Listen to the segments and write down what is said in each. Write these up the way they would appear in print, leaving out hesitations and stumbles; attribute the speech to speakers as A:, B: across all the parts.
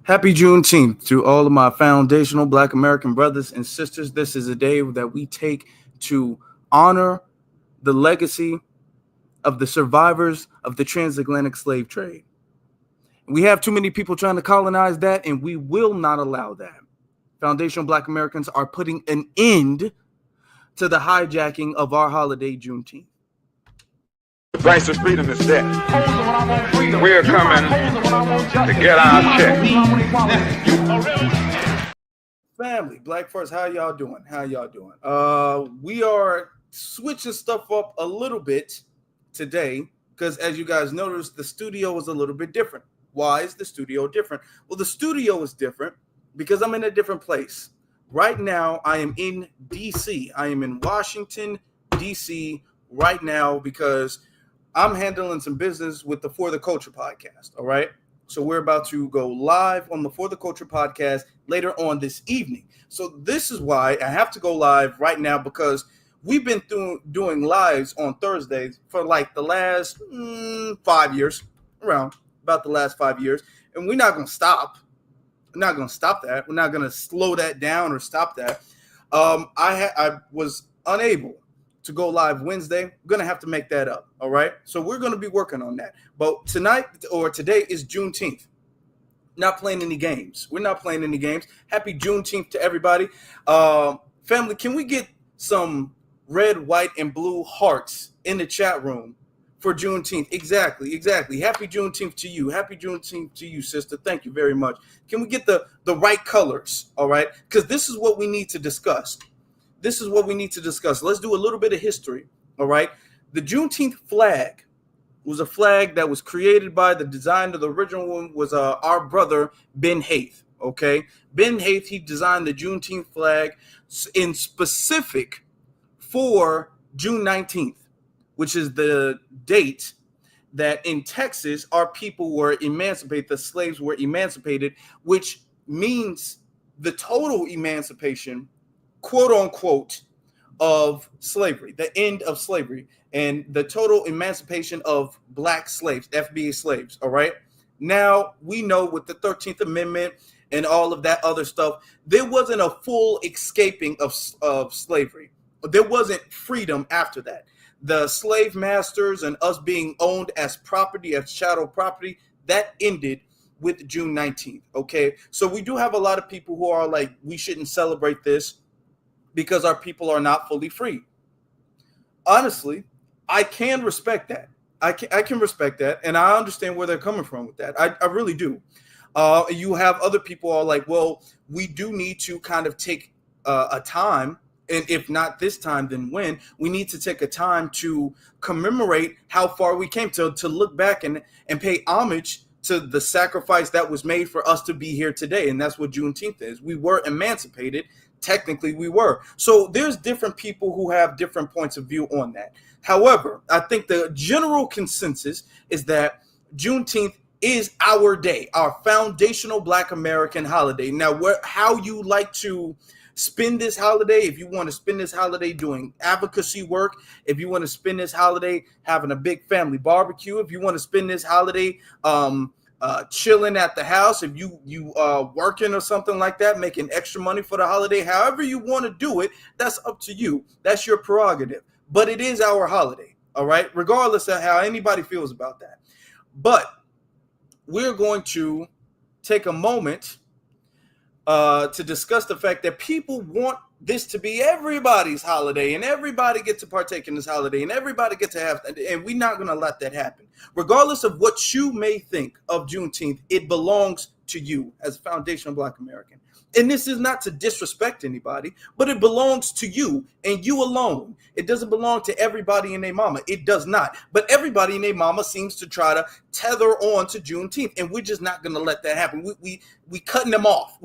A: Happy Juneteenth to all of my foundational Black American brothers and sisters. This is a day that we take to honor the legacy of the survivors of the transatlantic slave trade. We have too many people trying to colonize that, and we will not allow that. Foundational Black Americans are putting an end to the hijacking of our holiday, Juneteenth.
B: The price of freedom is death. We're coming to get our check.
A: Family, Black First, how y'all doing? We are switching stuff up a little bit today because, as you guys noticed, the studio is a little bit different. Why is the studio different? Well, the studio is different because I'm in a different place. Right now, I am in D.C. I am in Washington, D.C. right now because I'm handling some business with the For the Culture podcast, all right? So we're about to go live on the For the Culture podcast later on this evening. So this is why I have to go live right now because we've been doing lives on Thursdays for like the last 5 years, around about the last 5 years, and we're not going to stop. We're not going to stop that. We're not going to slow that down or stop that. I was unable to go live Wednesday. We're going to have to make that up, all right? So we're going to be working on that. But tonight or today is Juneteenth. Not playing any games. We're not playing any games. Happy Juneteenth to everybody. Family, can we get some red, white, and blue hearts in the chat room for Juneteenth? Exactly. Happy Juneteenth to you. Happy Juneteenth to you, sister. Thank you very much. Can we get the right colors, all right? Because this is what we need to discuss. Let's do a little bit of history, all right? The Juneteenth flag was a flag that was created by the designer. The original one was our brother, Ben Haith, okay? Ben Haith, he designed the Juneteenth flag in specific for June 19th, which is the date that in Texas, our people were emancipated, the slaves were emancipated, which means the total emancipation, quote unquote, of slavery, the end of slavery, and the total emancipation of Black slaves, FBA slaves. All right. Now we know with the 13th Amendment and all of that other stuff, there wasn't a full escaping of slavery. There wasn't freedom after that. The slave masters and us being owned as property, as chattel property, that ended with June 19th. Okay. So we do have a lot of people who are like, we shouldn't celebrate this because our people are not fully free. Honestly, I can respect that. I can respect that, and I understand where they're coming from with that. I really do. You have other people who are like, well, we do need to kind of take a time, and if not this time, then when? We need to take a time to commemorate how far we came, to look back and pay homage to the sacrifice that was made for us to be here today, and that's what Juneteenth is. We were emancipated. Technically, we were. So there's different people who have different points of view on that. However, I think the general consensus is that Juneteenth is our day, our foundational Black American holiday. Now, how you like to spend this holiday, if you want to spend this holiday doing advocacy work, if you want to spend this holiday having a big family barbecue, if you want to spend this holiday chilling at the house, if you working or something like that, making extra money for the holiday, however you want to do it, that's up to you. That's your prerogative. But it is our holiday, all right? Regardless of how anybody feels about that. But we're going to take a moment to discuss the fact that people want this to be everybody's holiday, and everybody gets to partake in this holiday, and everybody gets to have, and we're not going to let that happen. Regardless of what you may think of Juneteenth, it belongs to you as a foundational Black American. And this is not to disrespect anybody, but it belongs to you and you alone. It doesn't belong to everybody and their mama. It does not. But everybody and their mama seems to try to tether on to Juneteenth, and we're just not going to let that happen. We cutting them off.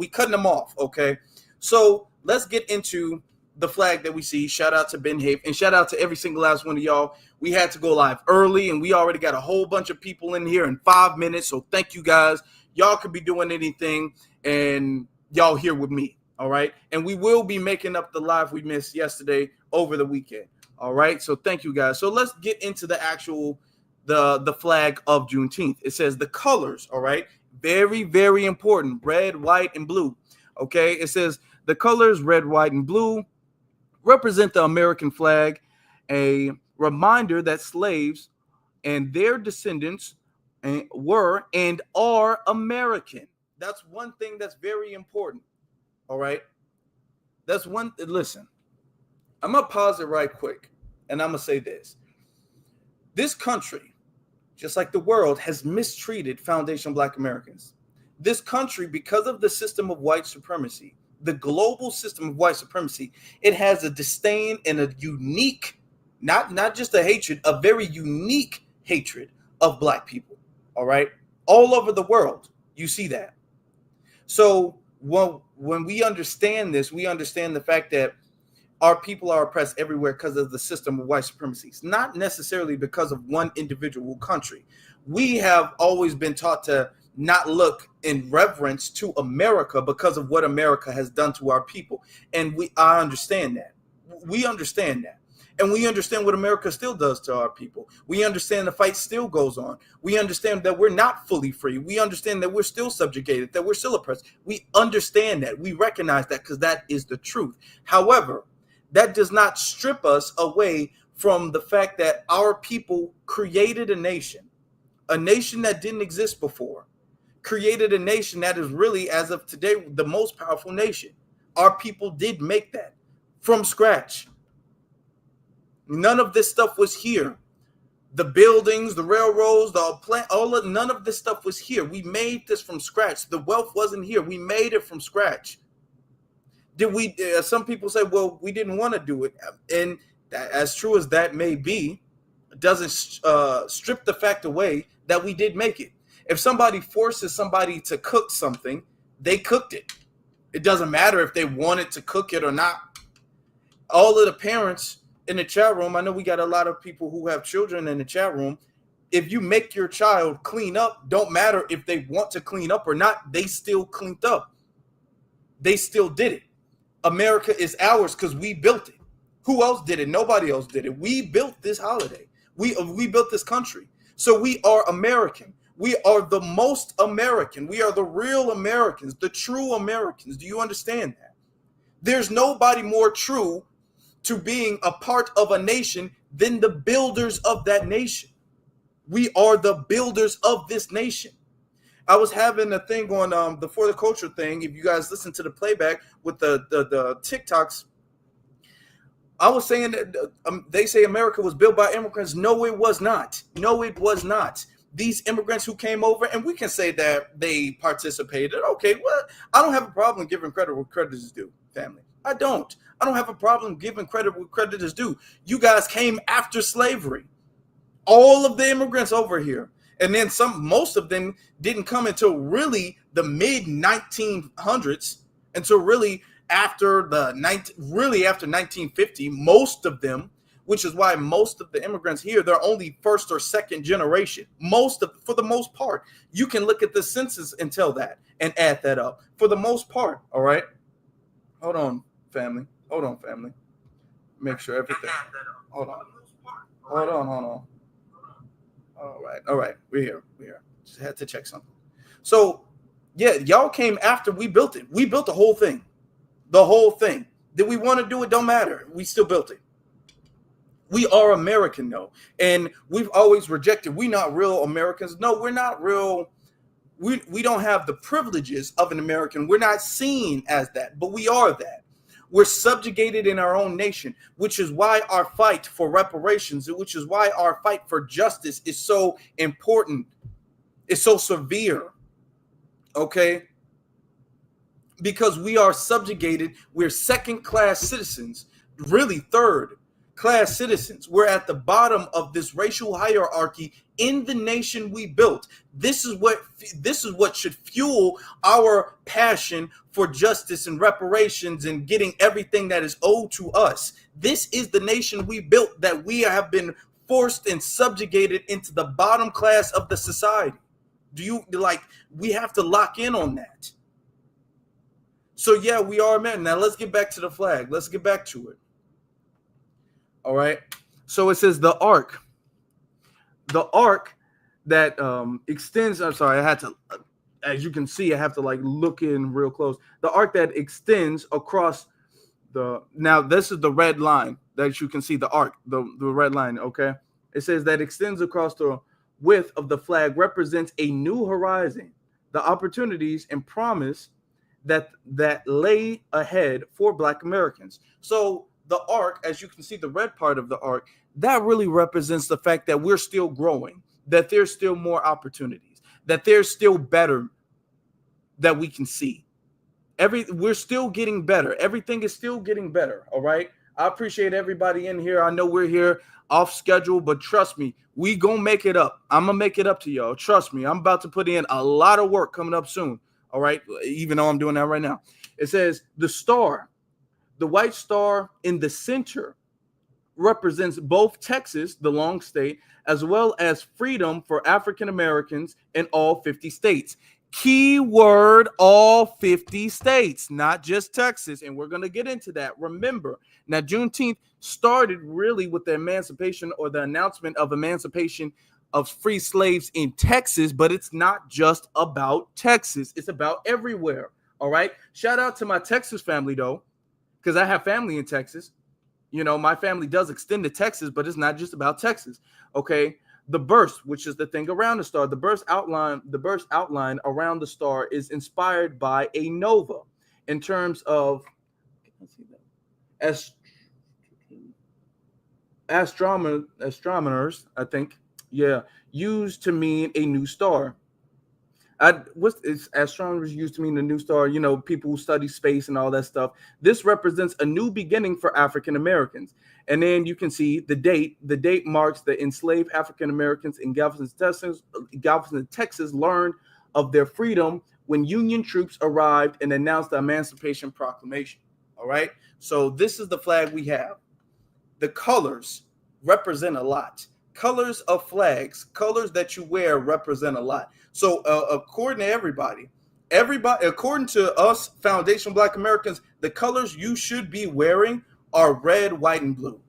A: Okay? So let's get into the flag that we see. Shout out to Ben Haith, and shout out to every single last one of y'all. We had to go live early, and we already got a whole bunch of people in here in 5 minutes. So thank you guys. Y'all could be doing anything, and y'all here with me, all right? And we will be making up the live we missed yesterday over the weekend, all right? So thank you, guys. So let's get into the actual, the flag of Juneteenth. It says the colors, all right? Very, very important. Red, white, and blue. Okay, it says the colors red, white, and blue represent the American flag, a reminder that slaves and their descendants were and are American. That's one thing that's very important. All right. That's one. Listen, I'm going to pause it right quick. And I'm going to say this. This country, just like the world, has mistreated foundation Black Americans. This country, because of the system of white supremacy, the global system of white supremacy, it has a disdain and a unique, not just a hatred, a very unique hatred of Black people. All right. All over the world, you see that. So when we understand this, we understand the fact that our people are oppressed everywhere because of the system of white supremacy. It's not necessarily because of one individual country. We have always been taught to not look in reverence to America because of what America has done to our people. And I understand that. We understand that. And we understand what America still does to our people. We understand the fight still goes on. We understand that we're not fully free. We understand that we're still subjugated, that we're still oppressed. We understand that. We recognize that because that is the truth. However, that does not strip us away from the fact that our people created a nation that didn't exist before, created a nation that is really, as of today, the most powerful nation. Our people did make that from scratch. None of this stuff was here. The buildings, the railroads, the plant, none of this stuff was here. We made this from scratch. The wealth wasn't here. We made it from scratch. Did we? Some people say, well, we didn't want to do it. And that, as true as that may be, doesn't strip the fact away that we did make it. If somebody forces somebody to cook something, they cooked it. It doesn't matter if they wanted to cook it or not. All of the parents in the chat room, I know we got a lot of people who have children in the chat room. If you make your child clean up, don't matter if they want to clean up or not, they still cleaned up. They still did it. America is ours because we built it. Who else did it? Nobody else did it. We built this holiday. We built this country. So we are American. We are the most American. We are the real Americans, the true Americans. Do you understand that? There's nobody more true to being a part of a nation than the builders of that nation. We are the builders of this nation. I was having a thing on the For the Culture thing. If you guys listen to the playback with the TikToks, I was saying that they say America was built by immigrants. No, it was not. No, it was not. These immigrants who came over, and we can say that they participated. Okay, well, I don't have a problem giving credit where credit is due, family. I don't have a problem giving credit where credit is due. You guys came after slavery. All of the immigrants over here. And then most of them didn't come until really the mid 1900s, until really after 1950, most of them, which is why most of the immigrants here, they're only first or second generation. For the most part, you can look at the census and tell that and add that up for the most part. All right. Hold on, family. Make sure everything. Hold on. All right. We're here. Just had to check something. So, yeah, y'all came after we built it. We built the whole thing. Did we want to do it? Don't matter. We still built it. We are American, though. And we've always rejected. We're not real Americans. No, we're not real. We don't have the privileges of an American. We're not seen as that, but we are that. We're subjugated in our own nation, which is why our fight for reparations, which is why our fight for justice is so important. It's so severe. Okay? Because we are subjugated. We're second-class citizens, really third-class citizens. We're at the bottom of this racial hierarchy in the nation we built. This is what should fuel our passion for justice and reparations and getting everything that is owed to us. This is the nation we built, that we have been forced and subjugated into the bottom class of the society. We have to lock in on that. So yeah, we are men. Now let's get back to the flag. Let's get back to it. All right. So it says the arc that extends. I'm sorry, I had to as you can see, I have to like look in real close. The arc that extends across now this is the red line that you can see, the arc, the red line, okay? It says that extends across the width of the flag represents a new horizon, the opportunities and promise that lay ahead for Black Americans. So the arc, as you can see, the red part of the arc, that really represents the fact that we're still growing, that there's still more opportunities, that there's still better that we can see. We're still getting better. Everything is still getting better. All right. I appreciate everybody in here. I know we're here off schedule, but trust me, we gonna make it up. I'm gonna make it up to y'all. Trust me. I'm about to put in a lot of work coming up soon. All right. Even though I'm doing that right now. It says the star, the white star in the center, represents both Texas, the long state, as well as freedom for African Americans in all 50 states. Keyword, all 50 states, not just Texas. And we're going to get into that. Remember, now Juneteenth started really with the emancipation or the announcement of emancipation of free slaves in Texas, but it's not just about Texas. It's about everywhere. All right. Shout out to my Texas family, though, because I have family in Texas. You know, my family does extend to Texas, but it's not just about Texas. Okay. The burst, which is the thing around the star, the burst outline around the star is inspired by a nova in terms of astronomers, I think, used to mean a new star. Astronomers used to mean a new star, you know, people who study space and all that stuff. This represents a new beginning for African Americans. And then you can see the date. The date marks the enslaved African Americans in Galveston, Texas learned of their freedom when Union troops arrived and announced the Emancipation Proclamation. All right. So this is the flag we have. The colors represent a lot. Colors of flags, colors that you wear represent a lot. So according to everybody, according to us, Foundation Black Americans, the colors you should be wearing are red, white, and blue.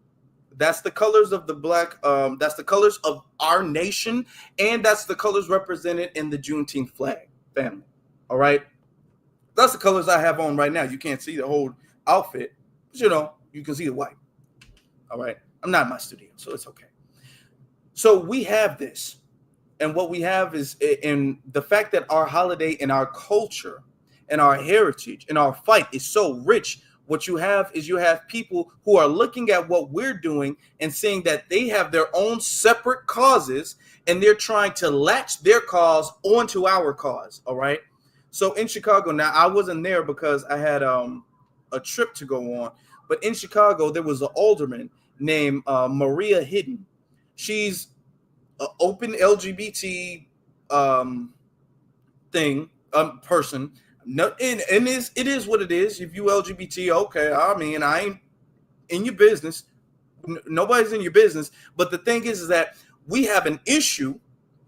A: That's the colors of the black. That's the colors of our nation, and that's the colors represented in the Juneteenth flag family. All right, that's the colors I have on right now. You can't see the whole outfit, but you know you can see the white. All right, I'm not in my studio, so it's okay. So we have this. And what we have is in the fact that our holiday and our culture and our heritage and our fight is so rich. What you have is you have people who are looking at what we're doing and saying that they have their own separate causes and they're trying to latch their cause onto our cause. All right. So in Chicago, now I wasn't there because I had a trip to go on. But in Chicago, there was an alderman named Maria Hidden. She's open LGBT person. No, and it is what it is. If you LGBT, okay. I mean, I ain't in your business. Nobody's in your business. But the thing is that we have an issue,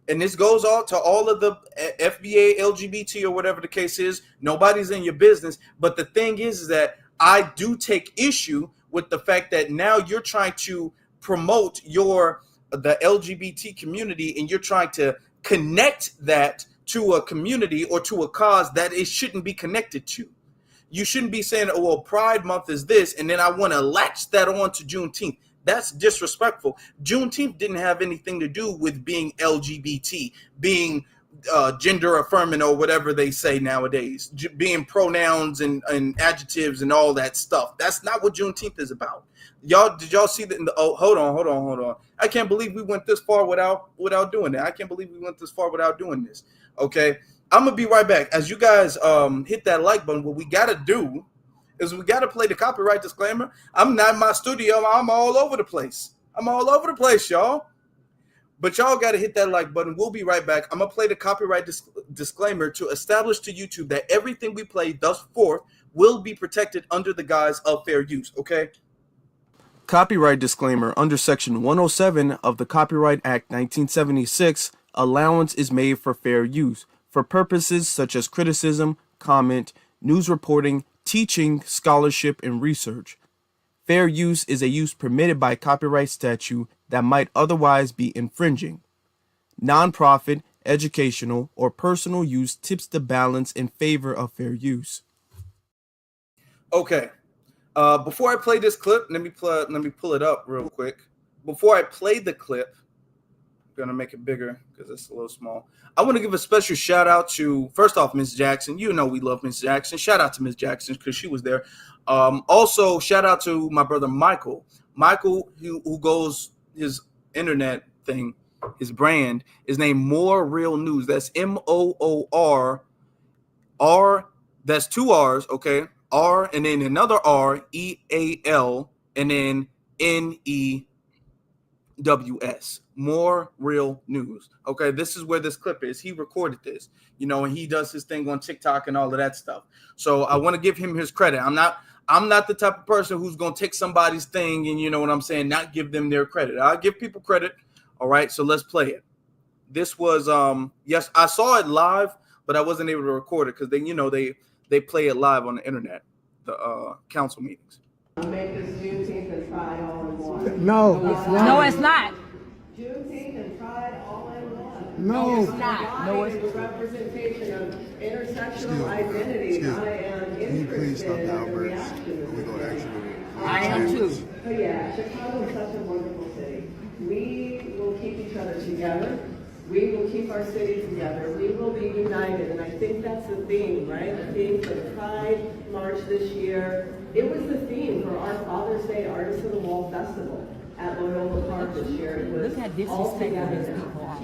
A: and this goes out to all of the FBA LGBT or whatever the case is. Nobody's in your business. But the thing is that I do take issue with the fact that now you're trying to promote the LGBT community, and you're trying to connect that to a community or to a cause that it shouldn't be connected to. You shouldn't be saying, oh, well, Pride Month is this, and then I want to latch that on to Juneteenth. That's disrespectful. Juneteenth didn't have anything to do with being LGBT, being gender affirming or whatever they say nowadays, being pronouns and adjectives and all that stuff. That's not what Juneteenth is about. Did y'all see that? Hold on. I can't believe we went this far without doing that. I can't believe we went this far without doing this. Okay, I'm gonna be right back. As you guys hit that like button, what we gotta do is we gotta play the copyright disclaimer. I'm not in my studio. I'm all over the place. Y'all. But y'all got to hit that like button. We'll be right back. I'm going to play the copyright disclaimer to establish to YouTube that everything we play thus forth will be protected under the guise of fair use, okay? Copyright disclaimer. Under Section 107 of the Copyright Act 1976, allowance is made for fair use for purposes such as criticism, comment, news reporting, teaching, scholarship, and research. Fair use is a use permitted by copyright statute that might otherwise be infringing. Nonprofit educational, or personal use tips the balance in favor of fair use. Okay. Before I play this clip, let me pull it up real quick. Before I play the clip, I'm gonna make it bigger because it's a little small. I want to give a special shout out to, first off, Miss Jackson. You know we love Miss Jackson. Shout out to Miss Jackson because she was there. Also, shout out to my brother Michael. Michael, who goes his internet thing, his brand is named More Real News. That's MOOR. That's 2 R's, okay? R and then another R, EAL, and then NEWS. More Real News. Okay, this is where this clip is. He recorded this, and he does his thing on TikTok and all of that stuff. So I want to give him his credit. I'm not the type of person who's going to take somebody's thing and, what I'm saying, not give them their credit. I give people credit. All right, so let's play it. This was yes, I saw it live, but I wasn't able to record it because they play it live on the internet, the council meetings.
C: Make this Juneteenth and Pride all in one.
D: No, it's not.
E: No, it's not.
C: Juneteenth and Pride all in one.
D: No,
E: it's not. No, it's
C: the representation of intersectional identity. I am interested in the reaction to this.
E: I am too.
C: Oh yeah, Chicago is such a wonderful city. We will keep each other together. We will keep our city together. We will be united. And I think that's the theme, right? The theme for the Pride March this year. It was the theme for our Father's Day Artists of the Wall Festival at Loyola Park this year. It was
E: Look how disrespectful these people are.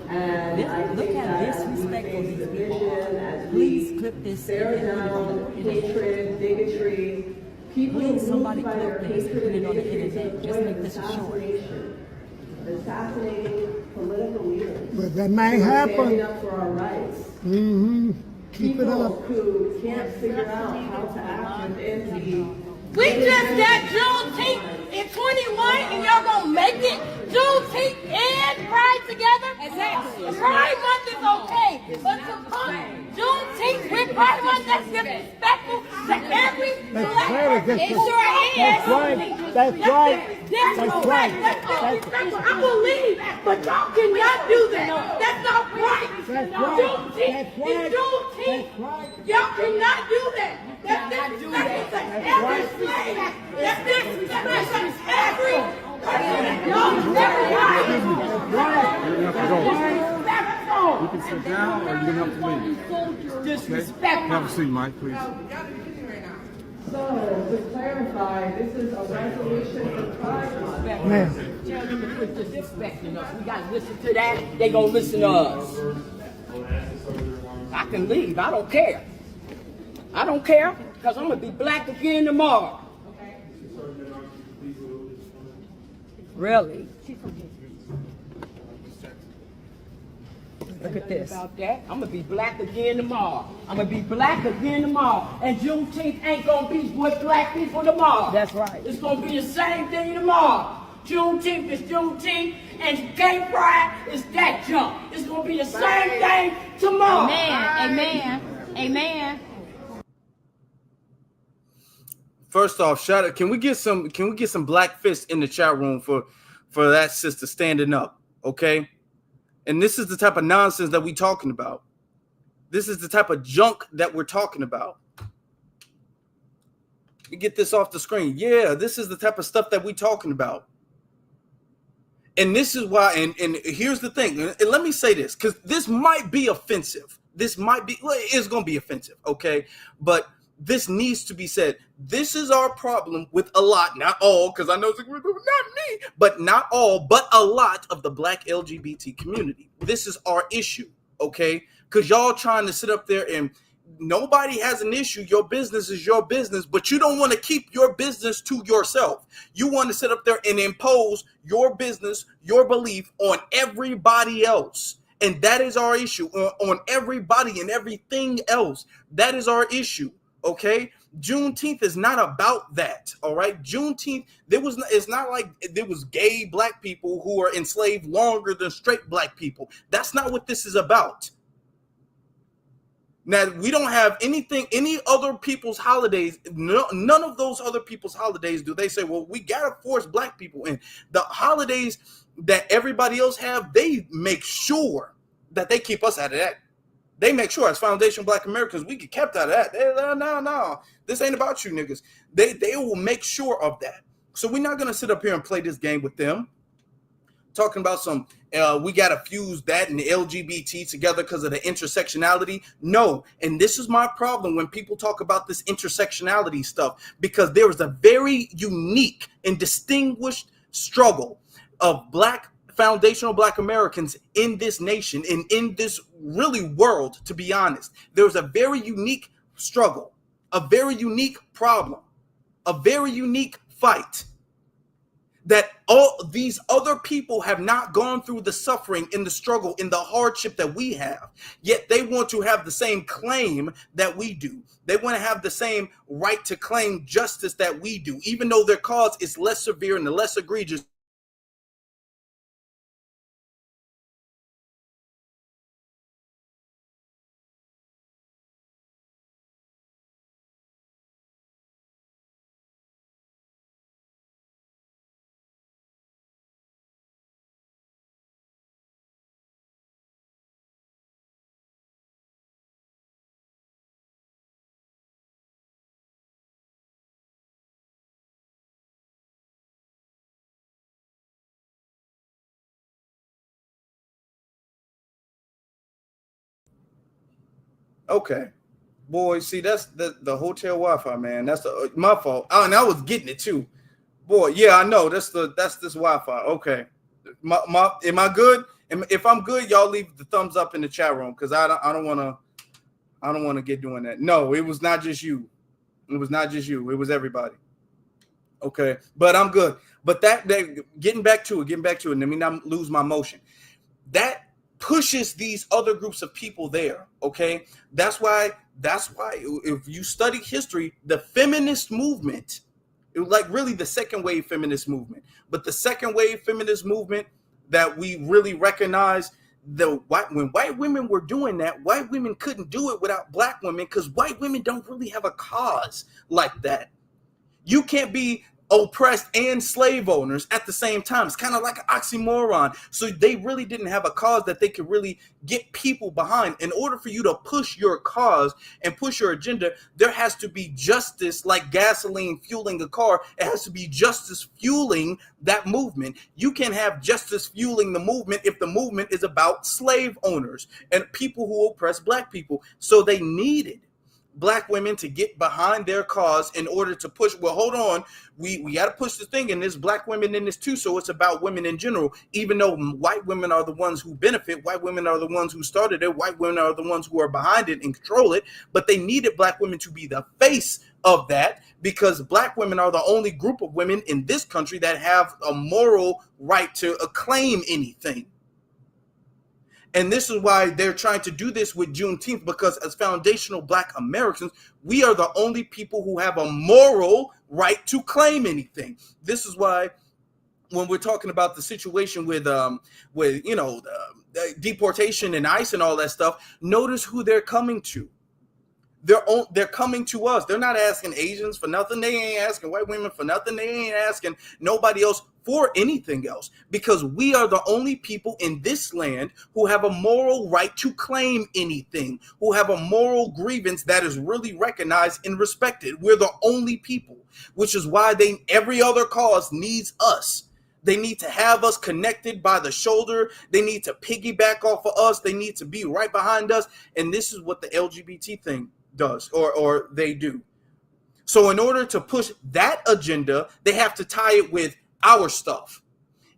C: And I
E: Look
C: think
E: how
C: that as we
E: disrespectful
C: face
E: these
C: the
E: people
C: vision,
E: are.
C: as
E: Please
C: we
E: clip this.
C: bear down hatred, bigotry, people
E: Please, somebody
C: moved by their
E: clip this and
C: hatred
E: put it
C: and
E: on the
C: bigotry to
E: internet.
C: the
E: Just
C: point
E: make
C: of
E: this a short.
C: assassinating political leaders.
D: but that may
C: Who are
D: happen.
C: standing up for our rights.
D: Mm-hmm. Keep it
C: People
D: up.
C: who can't figure out how to act within the.
E: We just got Juneteenth in 21 and y'all gonna make it Juneteenth and Pride together? Exactly. Pride month is okay, but to put Juneteenth with Pride month, that's disrespectful to every black person. It sure is.
D: That's right. That's right.
E: That's right. That's disrespectful. I believe, but y'all cannot do that. That's not right.
D: That's right.
E: Juneteenth
D: That's right.
E: is Juneteenth.
D: That's right.
E: Y'all cannot do that. That's disrespectful to every slave. That's disrespectful to every person. Y'all never right.
F: You can sit down or you can have to leave.
E: Disrespectful.
F: Have a seat, Mike, please.
C: So, to clarify, this is a resolution for Pride Month.
D: Man,
E: Tell them to quit disrespecting us. We gotta listen to that. They gonna listen to us. I can leave. I don't care. I don't care because I'm gonna be black again tomorrow. Really? Look at this. About that, I'm gonna be black again tomorrow. I'm gonna be black again tomorrow. And Juneteenth ain't gonna be with black people tomorrow. That's right. It's gonna be the same thing tomorrow. Juneteenth is Juneteenth, and gay pride is that junk. It's gonna be the same thing tomorrow. Amen. Amen.
A: First off, shout out. Can we get some black fists in the chat room for that sister standing up? Okay. And this is the type of nonsense that we talking about. This is the type of junk that we're talking about. Let me get this off the screen. Yeah, this is the type of stuff that we talking about. And this is why, and here's the thing, and let me say this, because this might be offensive. It's going to be offensive, okay? But this needs to be said. This is our problem with a lot, not all, because I know it's like, not me, but not all, but a lot of the black LGBT community. This is our issue, okay? Because y'all trying to sit up there and nobody has an issue. Your business is your business, but you don't want to keep your business to yourself. You want to sit up there and impose your business, your belief on everybody else. And that is our issue, on everybody and everything else. That is our issue. Okay, Juneteenth is not about that. All right, Juneteenth, it's not like there was gay black people who are enslaved longer than straight black people. That's not what this is about. Now, we don't have any other people's holidays. None of those other people's holidays do they say, well, we gotta force black people in. The holidays that everybody else have, they make sure that they keep us out of that. They make sure as foundational Black Americans, we get kept out of that. No, this ain't about you niggas. They will make sure of that. So we're not going to sit up here and play this game with them. Talking about some, we got to fuse that and the LGBT together because of the intersectionality. No. And this is my problem when people talk about this intersectionality stuff, because there is a very unique and distinguished struggle of foundational Black Americans in this nation and in this really world, to be honest. There's a very unique struggle, a very unique problem, a very unique fight that all these other people have not gone through the suffering and the struggle and the hardship that we have. Yet they want to have the same claim that we do. They want to have the same right to claim justice that we do, even though their cause is less severe and less egregious. Okay, boy, see, that's the hotel Wi-Fi, man. That's my fault. Oh, and I was getting it too. Boy, yeah, I know. That's this Wi-Fi. Okay, am I good? If I'm good, y'all leave the thumbs up in the chat room, because I don't want to get doing that. No, it was not just you. It was not just you. It was everybody. Okay, but I'm good. But that getting back to it, and let me not lose my motion. That pushes these other groups of people there. Okay, that's why if you study history, the feminist movement, it was like really the second wave feminist movement, but the second wave feminist movement that we really recognize, when white women were doing that, white women couldn't do it without Black women, because white women don't really have a cause like that. You can't be oppressed and slave owners at the same time. It's kind of like an oxymoron. So they really didn't have a cause that they could really get people behind. In order for you to push your cause and push your agenda, there has to be justice, like gasoline fueling a car. It has to be justice fueling that movement. You can't have justice fueling the movement if the movement is about slave owners and people who oppress Black people. So they needed Black women to get behind their cause in order to push. Well, hold on, we got to push the thing, and there's Black women in this too. So it's about women in general. Even though white women are the ones who benefit, white women are the ones who started it, white women are the ones who are behind it and control it. But they needed Black women to be the face of that, because Black women are the only group of women in this country that have a moral right to claim anything. And this is why they're trying to do this with Juneteenth, because as foundational Black Americans, we are the only people who have a moral right to claim anything. This is why when we're talking about the situation with deportation and ICE and all that stuff, notice who they're coming to. They're coming to us. They're not asking Asians for nothing. They ain't asking white women for nothing. They ain't asking nobody else for anything else, because we are the only people in this land who have a moral right to claim anything, who have a moral grievance that is really recognized and respected. We're the only people, which is why every other cause needs us. They need to have us connected by the shoulder. They need to piggyback off of us. They need to be right behind us. And this is what the LGBT thing does, or they do. So in order to push that agenda, they have to tie it with our stuff.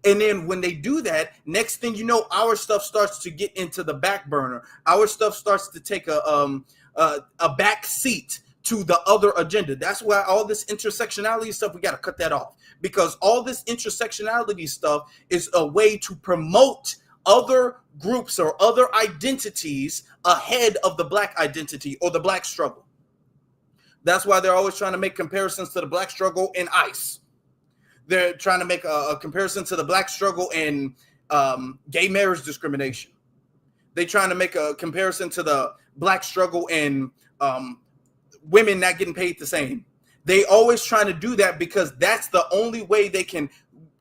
A: And then when they do that, next thing you know, our stuff starts to get into the back burner. Our stuff starts to take a back seat to the other agenda. That's why all this intersectionality stuff, we got to cut that off, because all this intersectionality stuff is a way to promote other groups or other identities ahead of the Black identity or the Black struggle. That's why they're always trying to make comparisons to the Black struggle in ICE. They're trying to make a comparison to the Black struggle in gay marriage discrimination. They're trying to make a comparison to the Black struggle in women not getting paid the same. They always trying to do that because that's the only way they can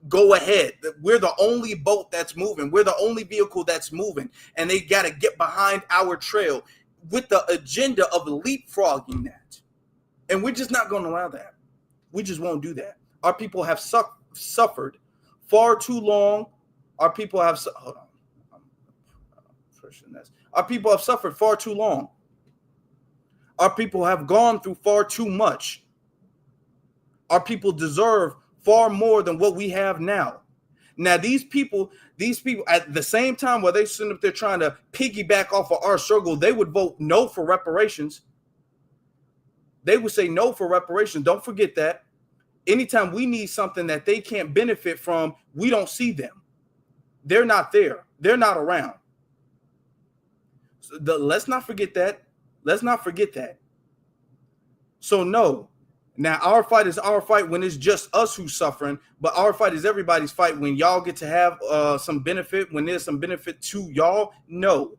A: go ahead. We're the only boat that's moving. We're the only vehicle that's moving. And they got to get behind our trail with the agenda of leapfrogging that. And we're just not going to allow that. We just won't do that. Our people have suffered far too long. Our people have hold on. Our people have suffered far too long. Our people have gone through far too much. Our people deserve far more than what we have now. Now, these people at the same time while they sit up there trying to piggyback off of our struggle, they would vote no for reparations. They would say no for reparations. Don't forget that. Anytime we need something that they can't benefit from, we don't see them. They're not there. They're not around. So let's not forget that. Let's not forget that. So no. Now, our fight is our fight when it's just us who's suffering, but our fight is everybody's fight when y'all get to have some benefit, when there's some benefit to y'all. No,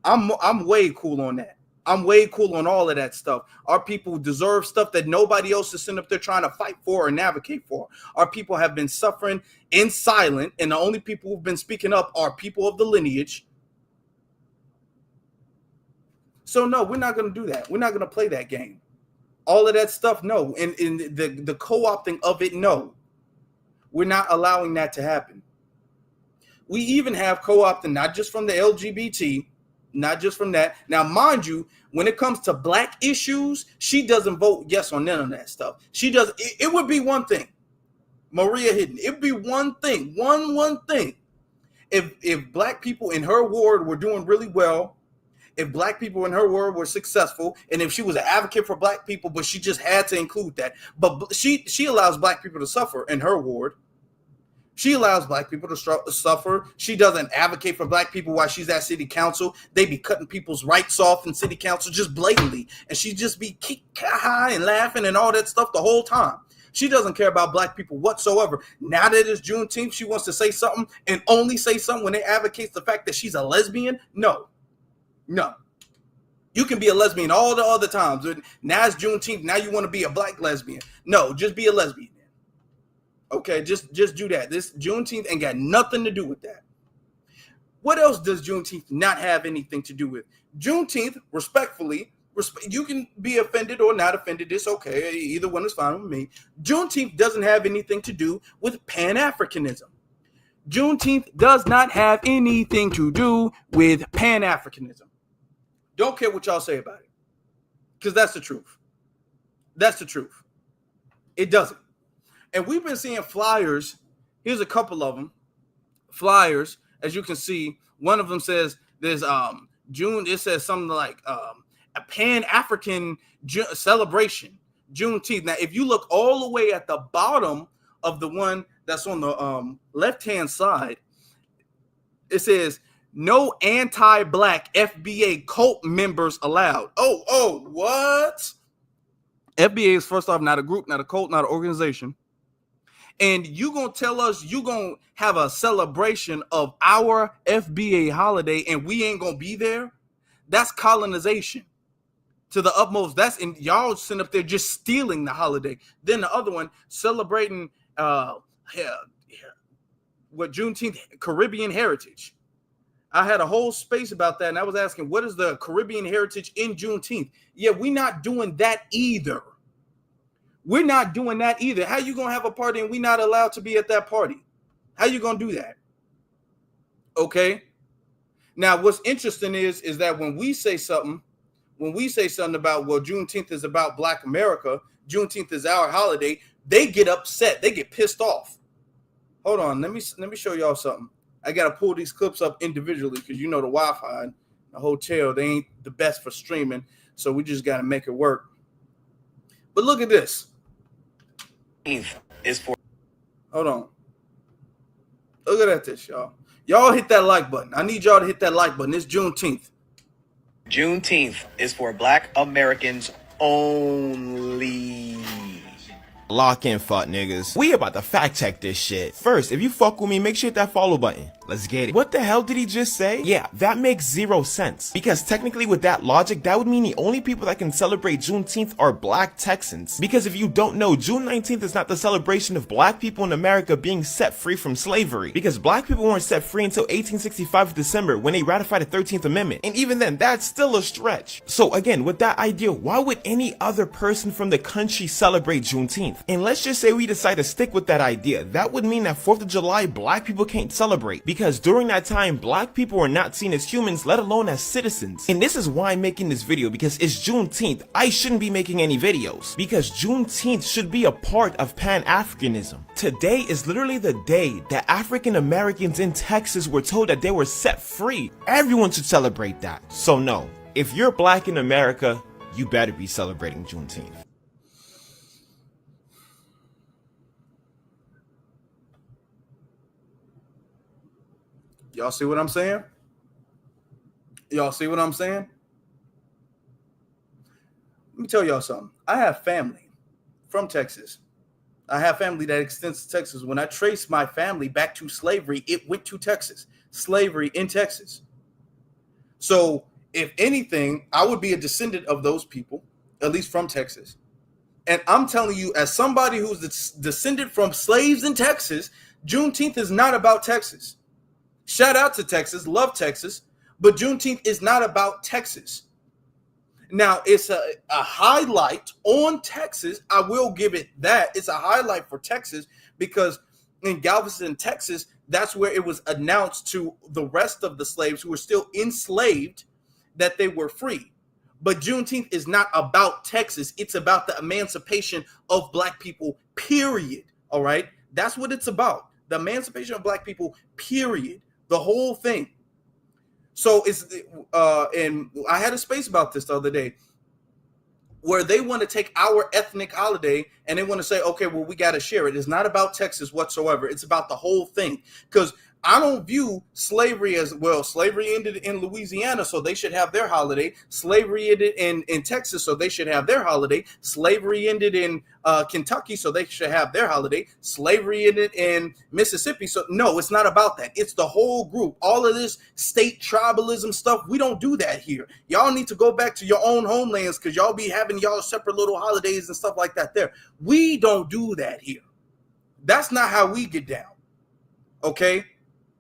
A: I'm way cool on that. I'm way cool on all of that stuff. Our people deserve stuff that nobody else is sitting up there trying to fight for or advocate for. Our people have been suffering in silence, and the only people who've been speaking up are people of the lineage. So no, we're not going to do that. We're not going to play that game. All of that stuff, no. And the co-opting of it, no. We're not allowing that to happen. We even have co-opting, not just from the LGBT, not just from that. Now, mind you, when it comes to black issues, she doesn't vote yes on none of that stuff. She does. It would be one thing. Maria Hidden. It would be one thing. One thing. If black people in her ward were doing really well, if black people in her ward were successful, and if she was an advocate for black people, but she just had to include that. But she allows black people to suffer in her ward. She allows black people to suffer. She doesn't advocate for black people while she's at city council. They be cutting people's rights off in city council just blatantly. And she just be high and laughing and all that stuff the whole time. She doesn't care about black people whatsoever. Now that it's Juneteenth, she wants to say something and only say something when it advocates the fact that she's a lesbian. No. You can be a lesbian all the other times. Now it's Juneteenth. Now you want to be a black lesbian. No, just be a lesbian. Okay, just do that. This Juneteenth ain't got nothing to do with that. What else does Juneteenth not have anything to do with? Juneteenth, respectfully, you can be offended or not offended. It's okay. Either one is fine with me. Juneteenth doesn't have anything to do with Pan-Africanism. Juneteenth does not have anything to do with Pan-Africanism. Don't care what y'all say about it, because that's the truth. That's the truth. It doesn't. And we've been seeing flyers. Here's a couple of them. Flyers, as you can see, one of them says there's June. It says something like a Pan-African celebration, Juneteenth. Now, if you look all the way at the bottom of the one that's on the left-hand side, it says no anti-black FBA cult members allowed. Oh, what? FBA is, first off, not a group, not a cult, not an organization. And you gonna tell us you gonna have a celebration of our FBA holiday and we ain't gonna be there? That's colonization to the utmost. That's in y'all sitting up there just stealing the holiday. Then the other one celebrating what Juneteenth Caribbean heritage. I had a whole space about that, and I was asking, what is the Caribbean heritage in Juneteenth? Yeah, we're not doing that either. We're not doing that either. How you gonna have a party and we not allowed to be at that party? How you gonna do that? Okay. Now, what's interesting is that when we say something about, well, Juneteenth is about Black America, Juneteenth is our holiday, they get upset. They get pissed off. Hold on, let me show y'all something. I gotta pull these clips up individually because you know the Wi-Fi in the hotel, they ain't the best for streaming, so we just gotta make it work. But look at this.
G: Is for
A: Hold on. Look at this, y'all. Y'all hit that like button. I need y'all to hit that like button. It's Juneteenth.
G: Juneteenth is for Black Americans only. Lock in, fuck niggas. We about to fact check this shit. First, if you fuck with me, make sure you hit that follow button. Let's get it. What the hell did he just say? Yeah, that makes zero sense. Because technically with that logic, that would mean the only people that can celebrate Juneteenth are black Texans. Because if you don't know, June 19th is not the celebration of black people in America being set free from slavery. Because black people weren't set free until 1865 December when they ratified the 13th Amendment. And even then, that's still a stretch. So again, with that idea, why would any other person from the country celebrate Juneteenth? And let's just say we decide to stick with that idea. That would mean that 4th of July, black people can't celebrate. Because during that time, black people were not seen as humans, let alone as citizens. And this is why I'm making this video, because it's Juneteenth. I shouldn't be making any videos. Because Juneteenth should be a part of Pan-Africanism. Today is literally the day that African Americans in Texas were told that they were set free. Everyone should celebrate that. So no, if you're black in America, you better be celebrating Juneteenth.
A: Y'all see what I'm saying? Y'all see what I'm saying? Let me tell y'all something. I have family from Texas. I have family that extends to Texas. When I trace my family back to slavery, it went to Texas. Slavery in Texas. So if anything, I would be a descendant of those people, at least from Texas. And I'm telling you, as somebody who's descended from slaves in Texas, Juneteenth is not about Texas. Shout out to Texas, love Texas, but Juneteenth is not about Texas. Now, it's a highlight on Texas. I will give it that. It's a highlight for Texas because in Galveston, Texas, that's where it was announced to the rest of the slaves who were still enslaved that they were free. But Juneteenth is not about Texas. It's about the emancipation of black people, period. All right? That's what it's about. The emancipation of black people, period. The whole thing. So it's and I had a space about this the other day where they want to take our ethnic holiday and they want to say, okay, well, we got to share it. It's not about Texas whatsoever. It's about the whole thing. Because I don't view slavery as, well, slavery ended in Louisiana, so they should have their holiday. Slavery ended in Texas, so they should have their holiday. Slavery ended in Kentucky, so they should have their holiday. Slavery ended in Mississippi. So no, it's not about that. It's the whole group. All of this state tribalism stuff, we don't do that here. Y'all need to go back to your own homelands because y'all be having y'all separate little holidays and stuff like that there. We don't do that here. That's not how we get down. Okay?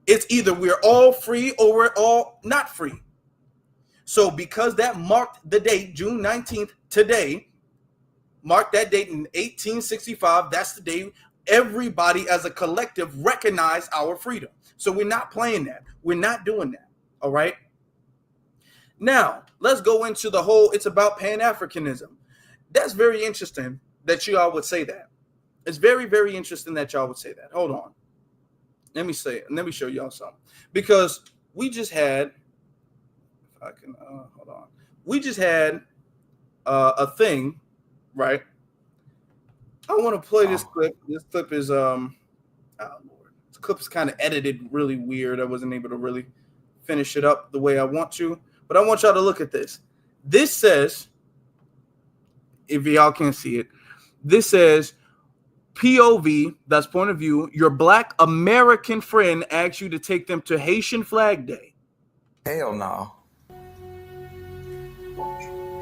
A: It's either we're all free or we're all not free. So because that marked the date, June 19th, today, marked that date in 1865, that's the day everybody as a collective recognized our freedom. So we're not playing that. We're not doing that. All right. Now, let's go into the whole, it's about Pan-Africanism. That's very interesting that you all would say that. It's very, very interesting that y'all would say that. Hold on. Let me say it, and let me show y'all something. Because we just had, if I can, hold on. We just had a thing, right? I want to play this clip. This clip is, oh Lord. This clip is kind of edited really weird. I wasn't able to really finish it up the way I want to. But I want y'all to look at this. This says, if y'all can't see it, this says, POV, that's point of view, your black American friend asks you to take them to Haitian Flag Day.
H: Hell no.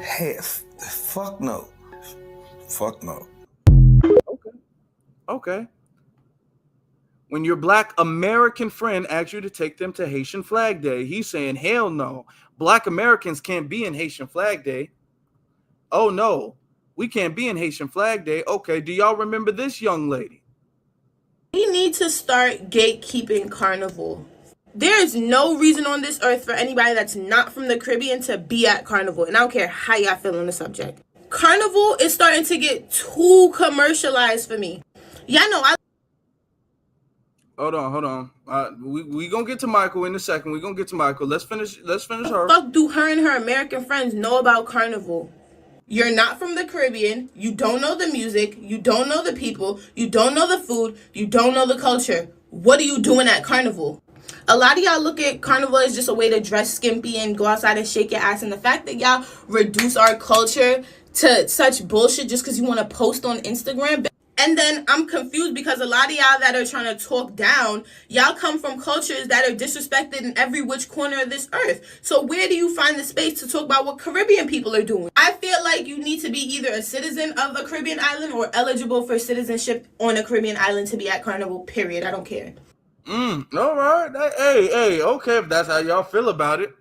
H: Hey, fuck no. Fuck no.
A: Okay. When your black American friend asks you to take them to Haitian Flag Day, he's saying, hell no. Black Americans can't be in Haitian Flag Day. Oh no. We can't be in Haitian Flag Day. Okay, do y'all remember this young lady?
I: We need to start gatekeeping Carnival. There is no reason on this earth for anybody that's not from the Caribbean to be at Carnival. And I don't care how y'all feel on the subject. Carnival is starting to get too commercialized for me. Y'all know I...
A: Hold on. We gonna get to Michael in a second. We gonna get to Michael. Let's finish her.
I: What the fuck do her and her American friends know about Carnival? You're not from the Caribbean. You don't know the music. You don't know the people. You don't know the food. You don't know the culture. What are you doing at Carnival? A lot of y'all look at Carnival as just a way to dress skimpy and go outside and shake your ass. And the fact that y'all reduce our culture to such bullshit just because you want to post on Instagram. And then I'm confused because a lot of y'all that are trying to talk down, y'all come from cultures that are disrespected in every which corner of this earth. So where do you find the space to talk about what Caribbean people are doing? I feel like you need to be either a citizen of a Caribbean island or eligible for citizenship on a Caribbean island to be at Carnival, period. I don't care.
A: All right. Hey, okay, if that's how y'all feel about it,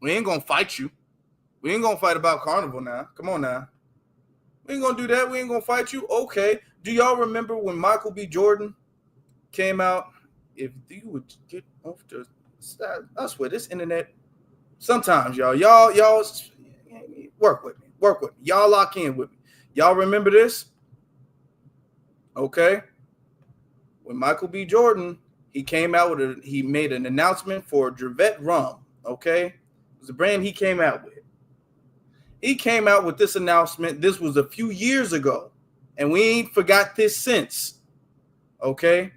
A: we ain't gonna fight you. We ain't gonna fight about Carnival now. Come on now. We ain't gonna do that. We ain't gonna fight you. Okay. Do y'all remember when Michael B. Jordan came out? If you would get off the side, I swear this internet. Sometimes y'all work with me. Y'all lock in with me. Y'all remember this? Okay. When Michael B. Jordan, he came out with he made an announcement for Juneteenth rum. Okay, it was the brand he came out with. He came out with this announcement. This was a few years ago, and we ain't forgot this since. Okay,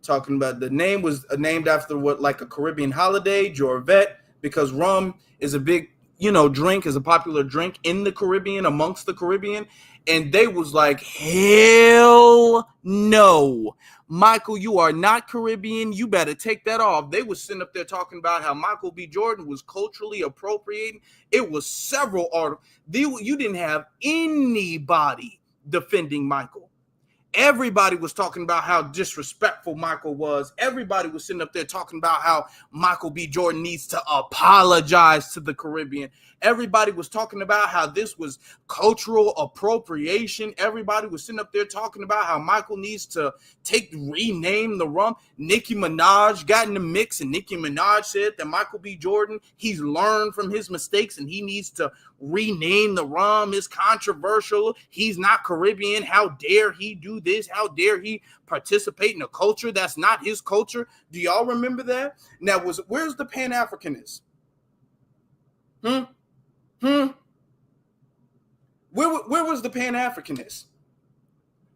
A: talking about the name was named after what, like a Caribbean holiday, Juneteenth, because rum is a big, drink, is a popular drink in the Caribbean, amongst the Caribbean. And they was like, hell no. Michael, you are not Caribbean. You better take that off. They was sitting up there talking about how Michael B. Jordan was culturally appropriating. It was several articles. You didn't have anybody defending Michael. Everybody was talking about how disrespectful Michael was. Everybody was sitting up there talking about how Michael B. Jordan needs to apologize to the Caribbean. Everybody was talking about how this was cultural appropriation. Everybody was sitting up there talking about how Michael needs to rename the rum. Nicki Minaj got in the mix, and Nicki Minaj said that Michael B. Jordan, he's learned from his mistakes and he needs to rename the rum. It's controversial. He's not Caribbean. How dare he do this? How dare he participate in a culture that's not his culture? Do y'all remember that? Now, where's the Pan-Africanist? Where was the Pan-Africanist?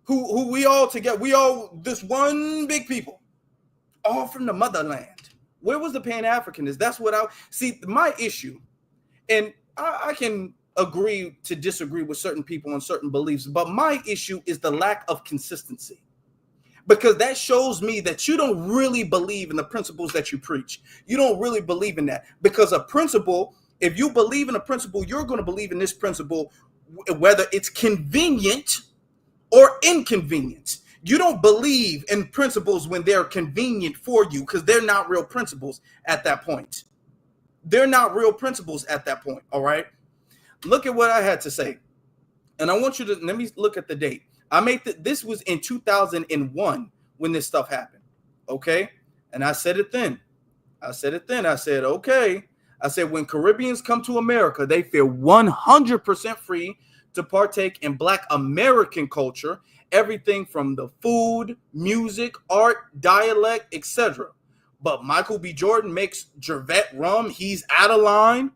A: Who we all together, we all this one big people, all from the motherland. Where was the Pan-Africanist? That's what I see. My issue, and I can agree to disagree with certain people on certain beliefs, but my issue is the lack of consistency. Because that shows me that you don't really believe in the principles that you preach. You don't really believe in that. Because a principle, if you believe in a principle, you're going to believe in this principle, whether it's convenient or inconvenient. You don't believe in principles when they're convenient for you, because they're not real principles at that point. They're not real principles at that point, all right? Look at what I had to say. And I want you to, let me look at the date. This was in 2001 when this stuff happened, okay? And I said it then. I said, okay. I said, when Caribbeans come to America, they feel 100% free to partake in Black American culture, everything from the food, music, art, dialect, etc. But Michael B. Jordan makes Juneteenth rum. He's out of line.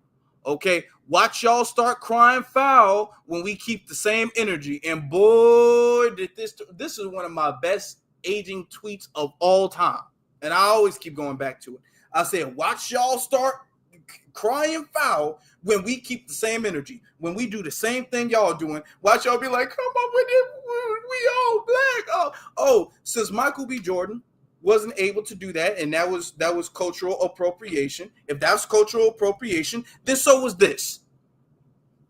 A: Okay, watch y'all start crying foul when we keep the same energy. And boy, did this is one of my best aging tweets of all time. And I always keep going back to it. I said, watch y'all start crying foul when we keep the same energy. When we do the same thing y'all doing, watch y'all be like, come on with it. We all Black. Oh, since Michael B. Jordan wasn't able to do that, and that was cultural appropriation. If that's cultural appropriation, then so was this.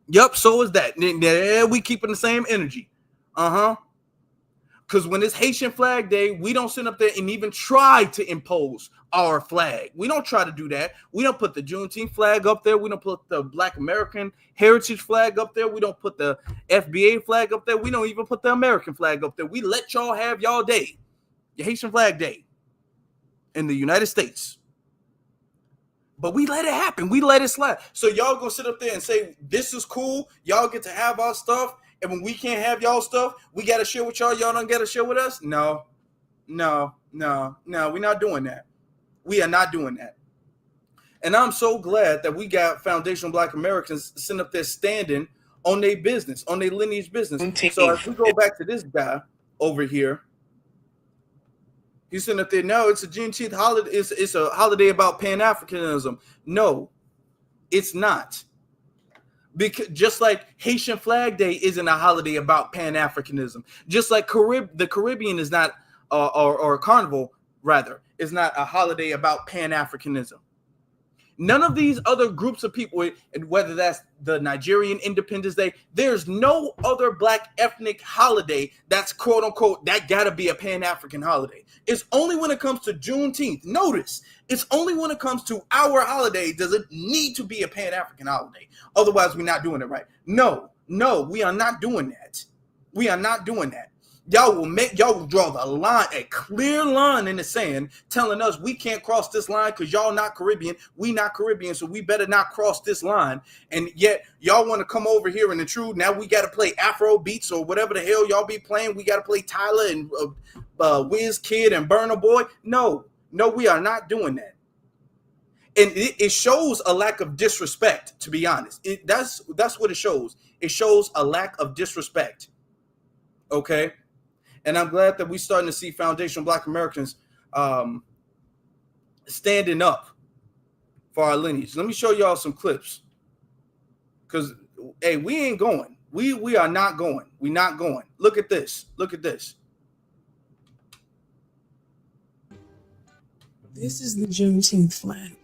A: Yep, so is that. Yeah, we keeping the same energy. Because when it's Haitian Flag Day, we don't sit up there and even try to impose our flag. We don't try to do that. We don't put the Juneteenth flag up there. We don't put the Black American Heritage flag up there. We don't put the FBA flag up there. We don't even put the American flag up there. We let y'all have y'all day, your Haitian Flag Day in the United States. But we let it happen. We let it slide. So y'all gonna sit up there and say, this is cool. Y'all get to have our stuff. And when we can't have y'all stuff, we got to share with y'all. Y'all don't got to share with us? No. We're not doing that. We are not doing that. And I'm so glad that we got foundational Black Americans sitting up there standing on their business, on their lineage business. So if we go back to this guy over here, he's sitting up there, no, it's a Juneteenth holiday. It's a holiday about Pan-Africanism. No, it's not. Because just like Haitian Flag Day isn't a holiday about Pan-Africanism, just like the Caribbean is not, or Carnival rather, is not a holiday about Pan-Africanism. None of these other groups of people, whether that's the Nigerian Independence Day, there's no other Black ethnic holiday that's quote unquote, that gotta be a Pan-African holiday. It's only when it comes to Juneteenth. Notice, it's only when it comes to our holiday does it need to be a Pan-African holiday. Otherwise, we're not doing it right. No, we are not doing that. We are not doing that. Y'all will draw the line, a clear line in the sand, telling us we can't cross this line because y'all not Caribbean, we not Caribbean, so we better not cross this line. And yet y'all want to come over here and intrude. Now we got to play Afro beats or whatever the hell y'all be playing. We got to play Tyler and Wiz Kid and Burna Boy. No, we are not doing that. And it shows a lack of disrespect, to be honest. That's what it shows. It shows a lack of disrespect. Okay. And I'm glad that we're starting to see foundational Black Americans standing up for our lineage. Let me show y'all some clips. Because, hey, we ain't going. We are not going. We're not going. Look at this. Look at this.
J: This is the Juneteenth flag.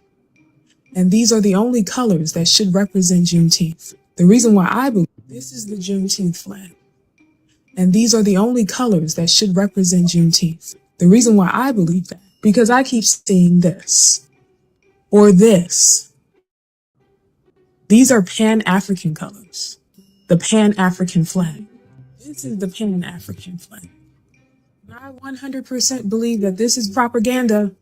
J: And these are the only colors that should represent Juneteenth. The reason why I believe this is the Juneteenth flag. And these are the only colors that should represent Juneteenth. The reason why I believe that, because I keep seeing this or this. These are Pan-African colors. The Pan-African flag. This is the Pan-African flag. I 100% believe that this is propaganda.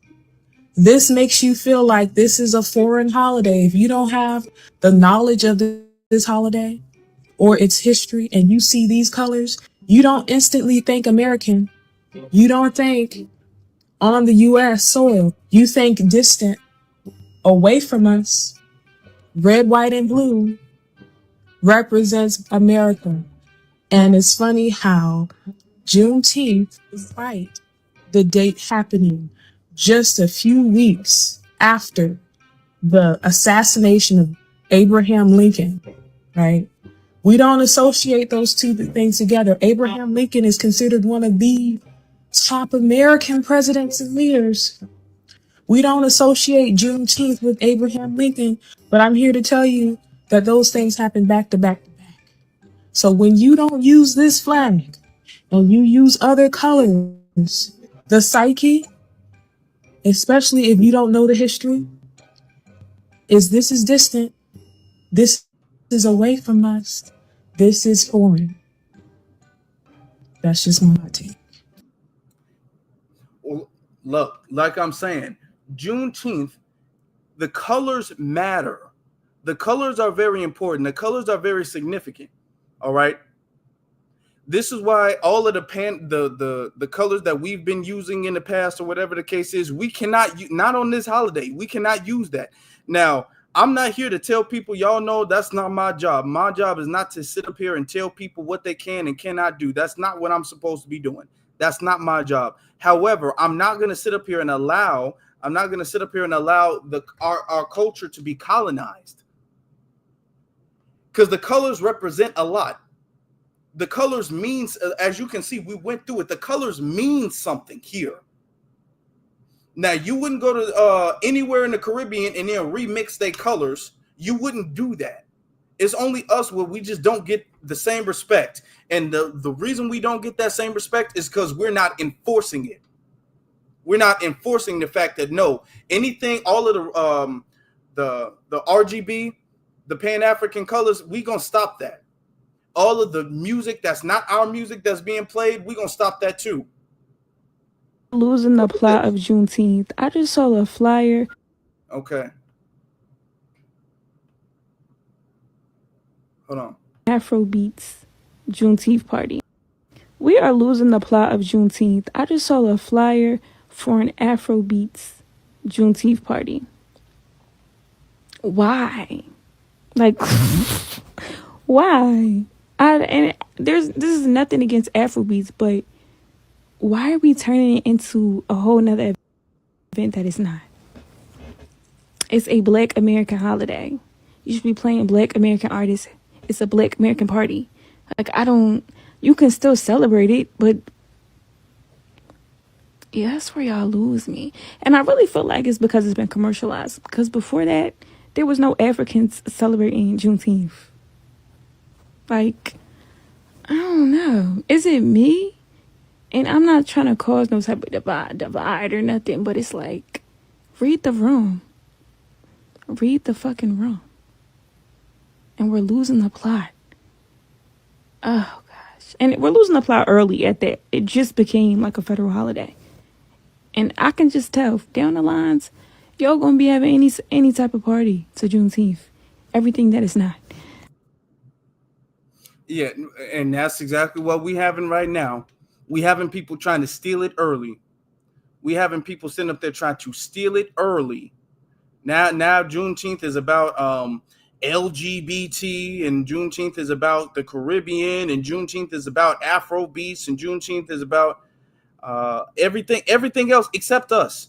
J: This makes you feel like this is a foreign holiday. If you don't have the knowledge of this holiday or its history and you see these colors, you don't instantly think American. You don't think on the U.S. soil. You think distant, away from us. Red, white, and blue represents America. And it's funny how Juneteenth, despite the date happening just a few weeks after the assassination of Abraham Lincoln, right? We don't associate those two things together. Abraham Lincoln is considered one of the top American presidents and leaders. We don't associate Juneteenth with Abraham Lincoln, but I'm here to tell you that those things happen back to back to back. So when you don't use this flag and you use other colors, the psyche, especially if you don't know the history, this is distant. This is away from us. This is foreign. That's just my take.
A: Well, look, like I'm saying, Juneteenth, the colors matter. The colors are very important. The colors are very significant. All right. This is why all of the colors that we've been using in the past or whatever the case is, we cannot, not on this holiday, we cannot use that. Now, I'm not here to tell people, y'all know that's not my job. My job is not to sit up here and tell people what they can and cannot do. That's not what I'm supposed to be doing. That's not my job. However, I'm not going to sit up here and allow our culture to be colonized. Because the colors represent a lot. The colors means, as you can see, we went through it. The colors mean something here. Now, you wouldn't go to anywhere in the Caribbean and then remix their colors. You wouldn't do that. It's only us where we just don't get the same respect. And the reason we don't get that same respect is because we're not enforcing it. We're not enforcing the fact that no, anything, all of the RGB, the Pan-African colors, we gonna stop that. All of the music that's not our music that's being played, we gonna stop that too.
K: Losing the plot of Juneteenth. I just saw a flyer.
A: Okay. Hold on.
K: Afro beats Juneteenth party. We are losing the plot of Juneteenth. I just saw a flyer for an Afro beats Juneteenth party. Why? Like, why? This is nothing against Afro beats, but why are we turning it into a whole nother event that it's not? It's a Black American holiday. You should be playing Black American artists it's a Black American party. Like, you can still celebrate it, but yeah, that's where y'all lose me. And I really feel like it's because it's been commercialized. Because before that, there was no Africans celebrating Juneteenth. Like, I don't know. Is it me? And I'm not trying to cause no type of divide or nothing, but it's like, read the room. Read the fucking room. And we're losing the plot. Oh, gosh. And we're losing the plot early at that. It just became like a federal holiday. And I can just tell down the lines, y'all gonna be having any type of party to Juneteenth. Everything that is not.
A: Yeah, and that's exactly what we having right now. We having people trying to steal it early. We having people sitting up there trying to steal it early. Now Juneteenth is about LGBT, and Juneteenth is about the Caribbean, and Juneteenth is about Afro beats, and Juneteenth is about everything else except us.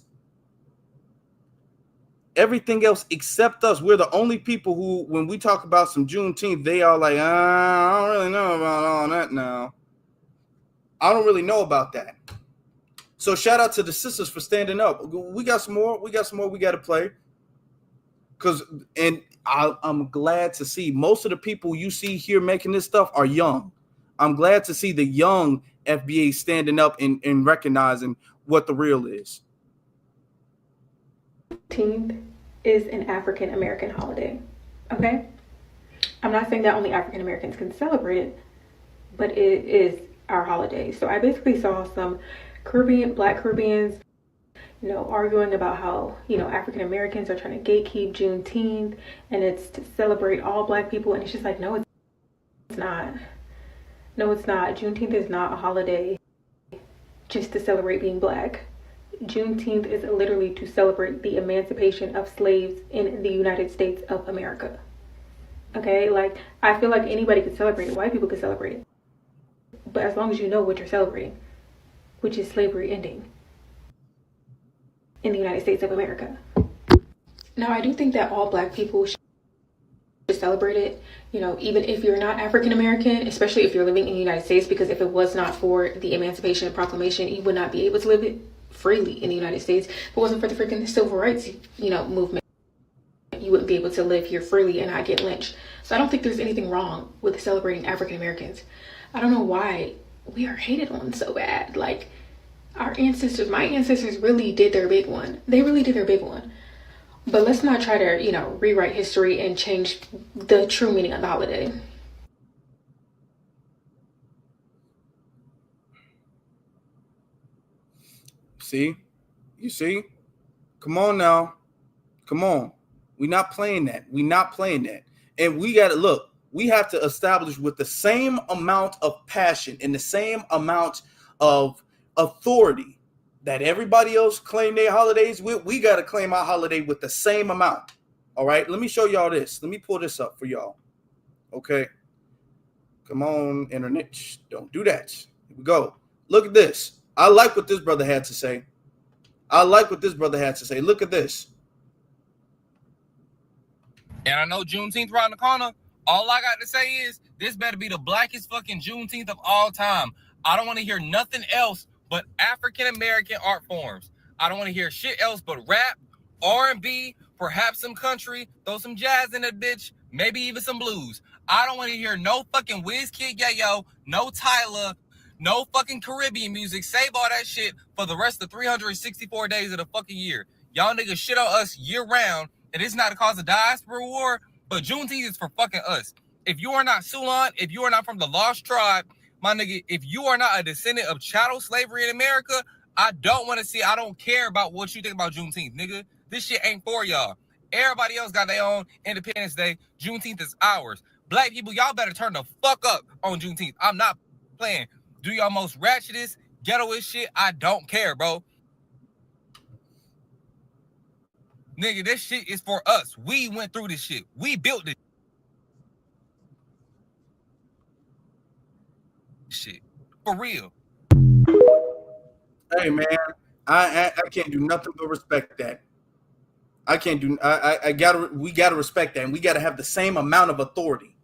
A: Everything else except us. We're the only people who, when we talk about some Juneteenth, they are like, I don't really know about all that now. I don't really know about that. So shout out to the sisters for standing up. We got some more. We got to play. I'm glad to see most of the people you see here making this stuff are young. I'm glad to see the young FBA standing up and recognizing what the real is.
L: Juneteenth is an African American holiday. Okay? I'm not saying that only African Americans can celebrate it, but it is our holiday. So I basically saw some Black Caribbeans, arguing about how, African Americans are trying to gatekeep Juneteenth and it's to celebrate all Black people. And it's just like, no, it's not. No, it's not. Juneteenth is not a holiday just to celebrate being Black. Juneteenth is literally to celebrate the emancipation of slaves in the United States of America. Okay? Like, I feel like anybody could celebrate it. White people could celebrate it. But as long as you know what you're celebrating, which is slavery ending in the United States of America. Now, I do think that all Black people should celebrate it, even if you're not African American, especially if you're living in the United States, because if it was not for the Emancipation Proclamation, you would not be able to live it freely in the United States. If it wasn't for the freaking civil rights, movement, you wouldn't be able to live here freely and not get lynched. So I don't think there's anything wrong with celebrating African Americans. I don't know why we are hated on so bad. Like, my ancestors really did their big one. They really did their big one. But let's not try to, rewrite history and change the true meaning of the holiday.
A: See? You see? Come on now. Come on. We're not playing that. And we got to look. We have to establish with the same amount of passion and the same amount of authority that everybody else claim their holidays with. We got to claim our holiday with the same amount. All right. Let me show y'all this. Let me pull this up for y'all. Okay. Come on, internet. Don't do that. Here we go. Look at this. I like what this brother had to say. Look at this.
M: And I know Juneteenth around the corner. All I got to say is this better be the blackest fucking Juneteenth of all time. I don't want to hear nothing else but African-American art forms. I don't want to hear shit else but rap, R&B, perhaps some country, throw some jazz in that bitch, maybe even some blues. I don't want to hear no fucking Wizkid Yayo, no Tyler, no fucking Caribbean music. Save all that shit for the rest of the 364 days of the fucking year. Y'all niggas shit on us year round, and it's not to cause a diaspora war, but Juneteenth is for fucking us. If you are not Sulan, if you are not from the lost tribe, my nigga, if you are not a descendant of chattel slavery in America, I don't care about what you think about Juneteenth, nigga. This shit ain't for y'all. Everybody else got their own Independence Day. Juneteenth is ours. Black people, y'all better turn the fuck up on Juneteenth. I'm not playing. Do y'all most ratchetest, ghettoest shit. I don't care, bro. Nigga, this shit is for us. We went through this shit. We built this shit. For real.
A: Hey, man, I can't do nothing but respect that. We gotta respect that, and we gotta have the same amount of authority.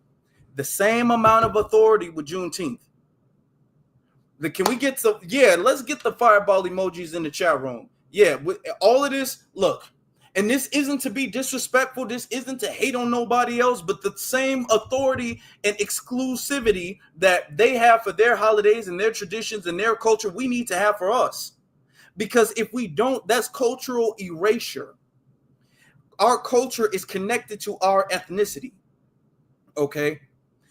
A: the same amount of authority with Juneteenth. Can we get some? Yeah, let's get the fireball emojis in the chat room. Yeah, with all of this, look, and this isn't to be disrespectful. This isn't to hate on nobody else, but the same authority and exclusivity that they have for their holidays and their traditions and their culture, we need to have for us. Because if we don't, that's cultural erasure. Our culture is connected to our ethnicity. Okay?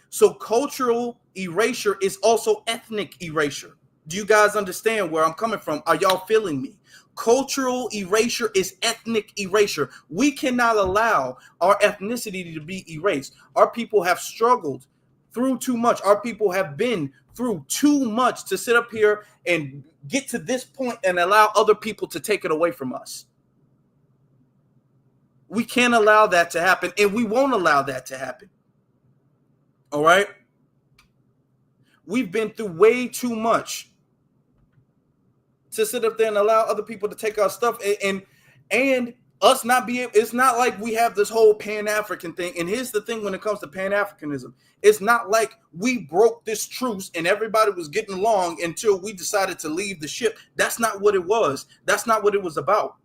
A: So cultural erasure is also ethnic erasure. Do you guys understand where I'm coming from? Are y'all feeling me? Cultural erasure is ethnic erasure. We cannot allow our ethnicity to be erased. Our people have struggled through too much. Our people have been through too much to sit up here and get to this point and allow other people to take it away from us. We can't allow that to happen, and we won't allow that to happen. All right? We've been through way too much to sit up there and allow other people to take our stuff and us not be able. It's not like we have this whole Pan-African thing. And here's the thing when it comes to Pan-Africanism. It's not like we broke this truce and everybody was getting along until we decided to leave the ship. That's not what it was. That's not what it was about.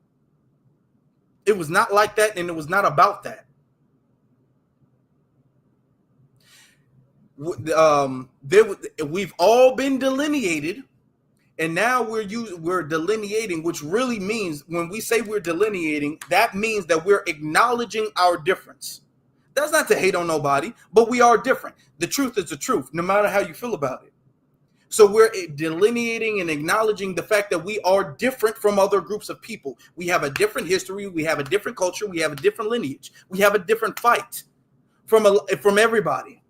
A: It was not like that, and it was not about that. We've all been delineated, and now we're delineating, which really means when we say we're delineating, that means that we're acknowledging our difference. That's not to hate on nobody, but we are different. The truth is the truth, no matter how you feel about it. So we're delineating and acknowledging the fact that we are different from other groups of people. We have a different history. We have a different culture. We have a different lineage. We have a different fight from everybody.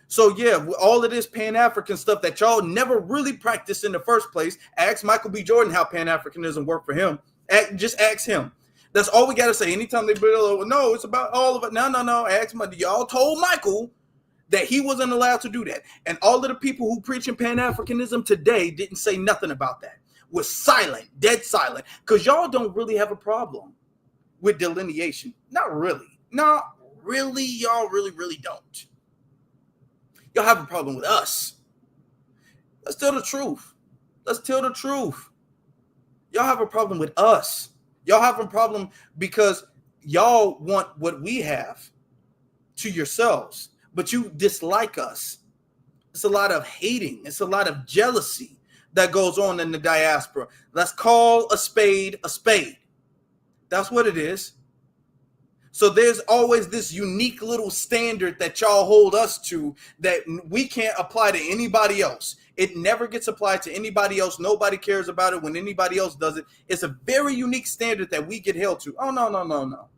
A: So yeah, all of this Pan-African stuff that y'all never really practiced in the first place. Ask Michael B. Jordan how Pan-Africanism worked for him. Just ask him. That's all we got to say. Anytime they bring, no, it's about all of it. No. Ask him. Y'all told Michael that he wasn't allowed to do that. And all of the people who preach in Pan-Africanism today didn't say nothing about that. Was silent, dead silent. Because y'all don't really have a problem with delineation. Not really. Not really. Y'all really don't. Y'all have a problem with us. Let's tell the truth. Let's tell the truth. Y'all have a problem with us. Y'all have a problem because y'all want what we have to yourselves, but you dislike us. It's a lot of hating. It's a lot of jealousy that goes on in the diaspora. Let's call a spade a spade. That's what it is. So there's always this unique little standard that y'all hold us to that we can't apply to anybody else. It never gets applied to anybody else. Nobody cares about it when anybody else does it. It's a very unique standard that we get held to. Oh, no.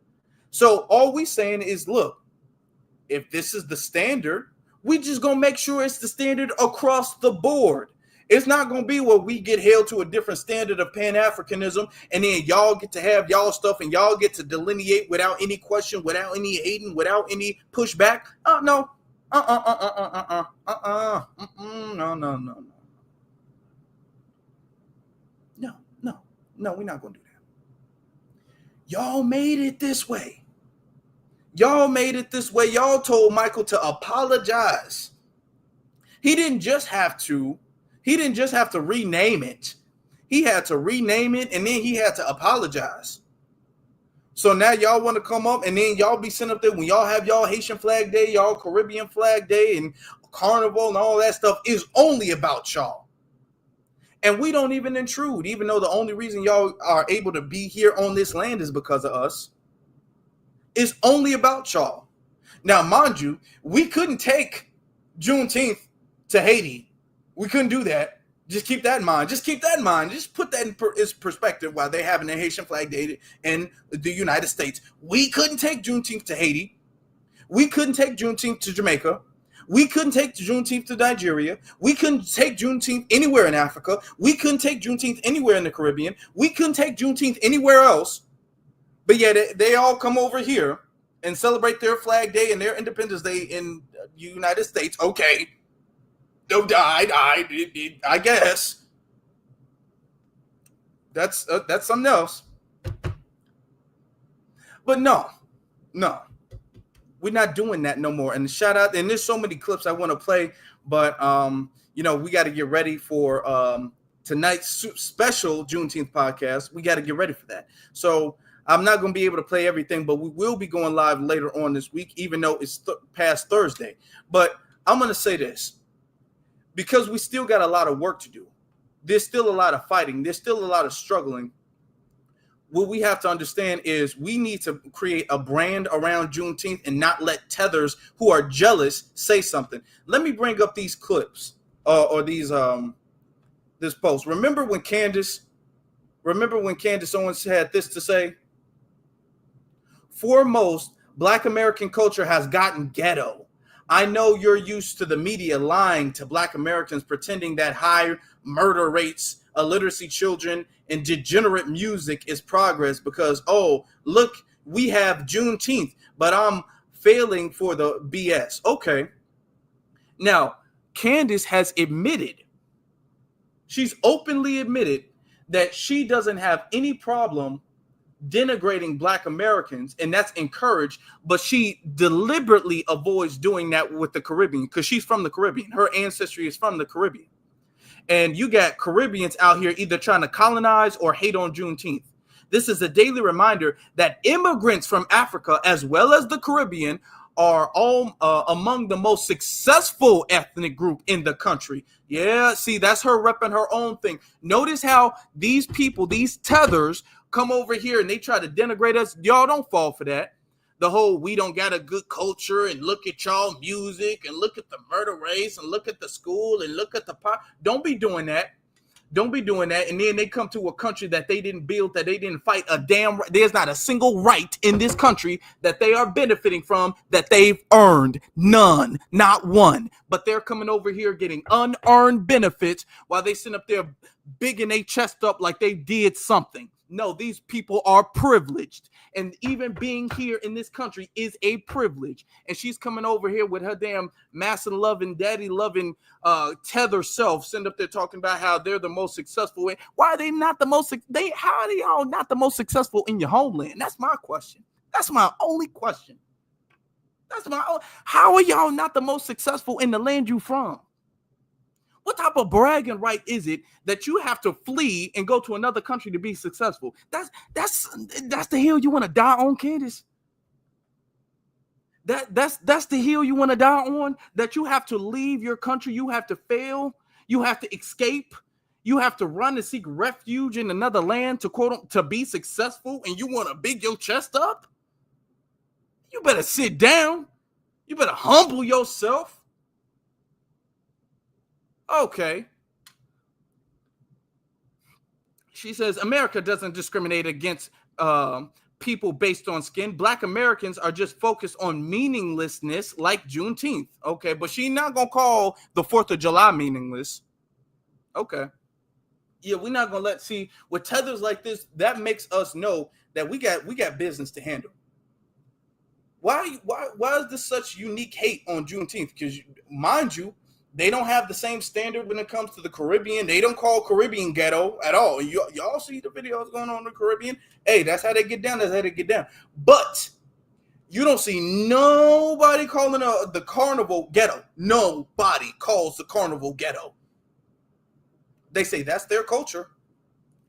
A: So all we saying is, look, if this is the standard, we just going to make sure it's the standard across the board. It's not going to be where we get held to a different standard of Pan-Africanism and then y'all get to have y'all stuff and y'all get to delineate without any question, without any hating, without any pushback. No. No, we're not going to do that. Y'all made it this way. Y'all told Michael to apologize. He didn't just have to rename it. He had to rename it and then he had to apologize. So now y'all want to come up and then y'all be sent up there when y'all have y'all Haitian Flag Day, y'all Caribbean Flag Day and Carnival and all that stuff is only about y'all. And we don't even intrude, even though the only reason y'all are able to be here on this land is because of us. It's only about y'all. Now, mind you, we couldn't take Juneteenth to Haiti. We couldn't do that. Just keep that in mind. Just put that in perspective while they're having their Haitian Flag Day in the United States. We couldn't take Juneteenth to Haiti. We couldn't take Juneteenth to Jamaica. We couldn't take Juneteenth to Nigeria. We couldn't take Juneteenth anywhere in Africa. We couldn't take Juneteenth anywhere in the Caribbean. We couldn't take Juneteenth anywhere else. But yet they all come over here and celebrate their Flag Day and their Independence Day in the United States. Okay. No, I guess. That's something else. But no. We're not doing that no more. And shout out, and there's so many clips I want to play, but you know, we got to get ready for tonight's special Juneteenth podcast. We got to get ready for that. So I'm not going to be able to play everything, but we will be going live later on this week, even though it's past Thursday. But I'm going to say this, because we still got a lot of work to do. There's still a lot of fighting. There's still a lot of struggling. What we have to understand is we need to create a brand around Juneteenth and not let tethers who are jealous say something. Let me bring up these clips or these this post. Remember when Candace Owens had this to say? Foremost, Black American culture has gotten ghetto. I know you're used to the media lying to Black Americans, pretending that high murder rates, illiteracy children, and degenerate music is progress because, oh, look, we have Juneteenth, but I'm failing for the BS. Okay. Now, Candace has admitted, she's openly admitted that she doesn't have any problem denigrating Black Americans, and that's encouraged, but she deliberately avoids doing that with the Caribbean because she's from the Caribbean. Her ancestry is from the Caribbean. And you got Caribbeans out here either trying to colonize or hate on Juneteenth. This is a daily reminder that immigrants from Africa, as well as the Caribbean, are all among the most successful ethnic group in the country. Yeah, see, that's her repping her own thing. Notice how these people, these tethers, come over here and they try to denigrate us. Y'all don't fall for that. The whole we don't got a good culture and look at y'all music and look at the murder rates and look at the school and look at the pot. Don't be doing that. Don't be doing that. And then they come to a country that they didn't build, that they didn't fight a damn. There's not a single right in this country that they are benefiting from that they've earned. None, not one. But they're coming over here getting unearned benefits while they sit up there bigging their chest up like they did something. No, these people are privileged. And even being here in this country is a privilege. And she's coming over here with her damn massive loving, daddy loving tether self, sitting up there talking about how they're the most successful. Why are they not the most? How are y'all not the most successful in your homeland? That's my question. That's my only question. How are y'all not the most successful in the land you from? What type of bragging right is it that you have to flee and go to another country to be successful? That's the hill you want to die on, Candace. That's the hill you want to die on, that you have to leave your country, you have to fail, you have to escape, you have to run and seek refuge in another land to be successful, and you want to big your chest up? You better sit down. You better humble yourself. Okay. She says, America doesn't discriminate against people based on skin. Black Americans are just focused on meaninglessness like Juneteenth. Okay, but she's not going to call the 4th of July meaningless. Okay. Yeah, we're not going to see, with tethers like this, that makes us know that we got business to handle. Why is this such unique hate on Juneteenth? Because, mind you, they don't have the same standard when it comes to the Caribbean. They don't call Caribbean ghetto at all. Y'all see the videos going on in the Caribbean? Hey, that's how they get down. That's how they get down. But you don't see nobody calling the carnival ghetto. Nobody calls the carnival ghetto. They say that's their culture,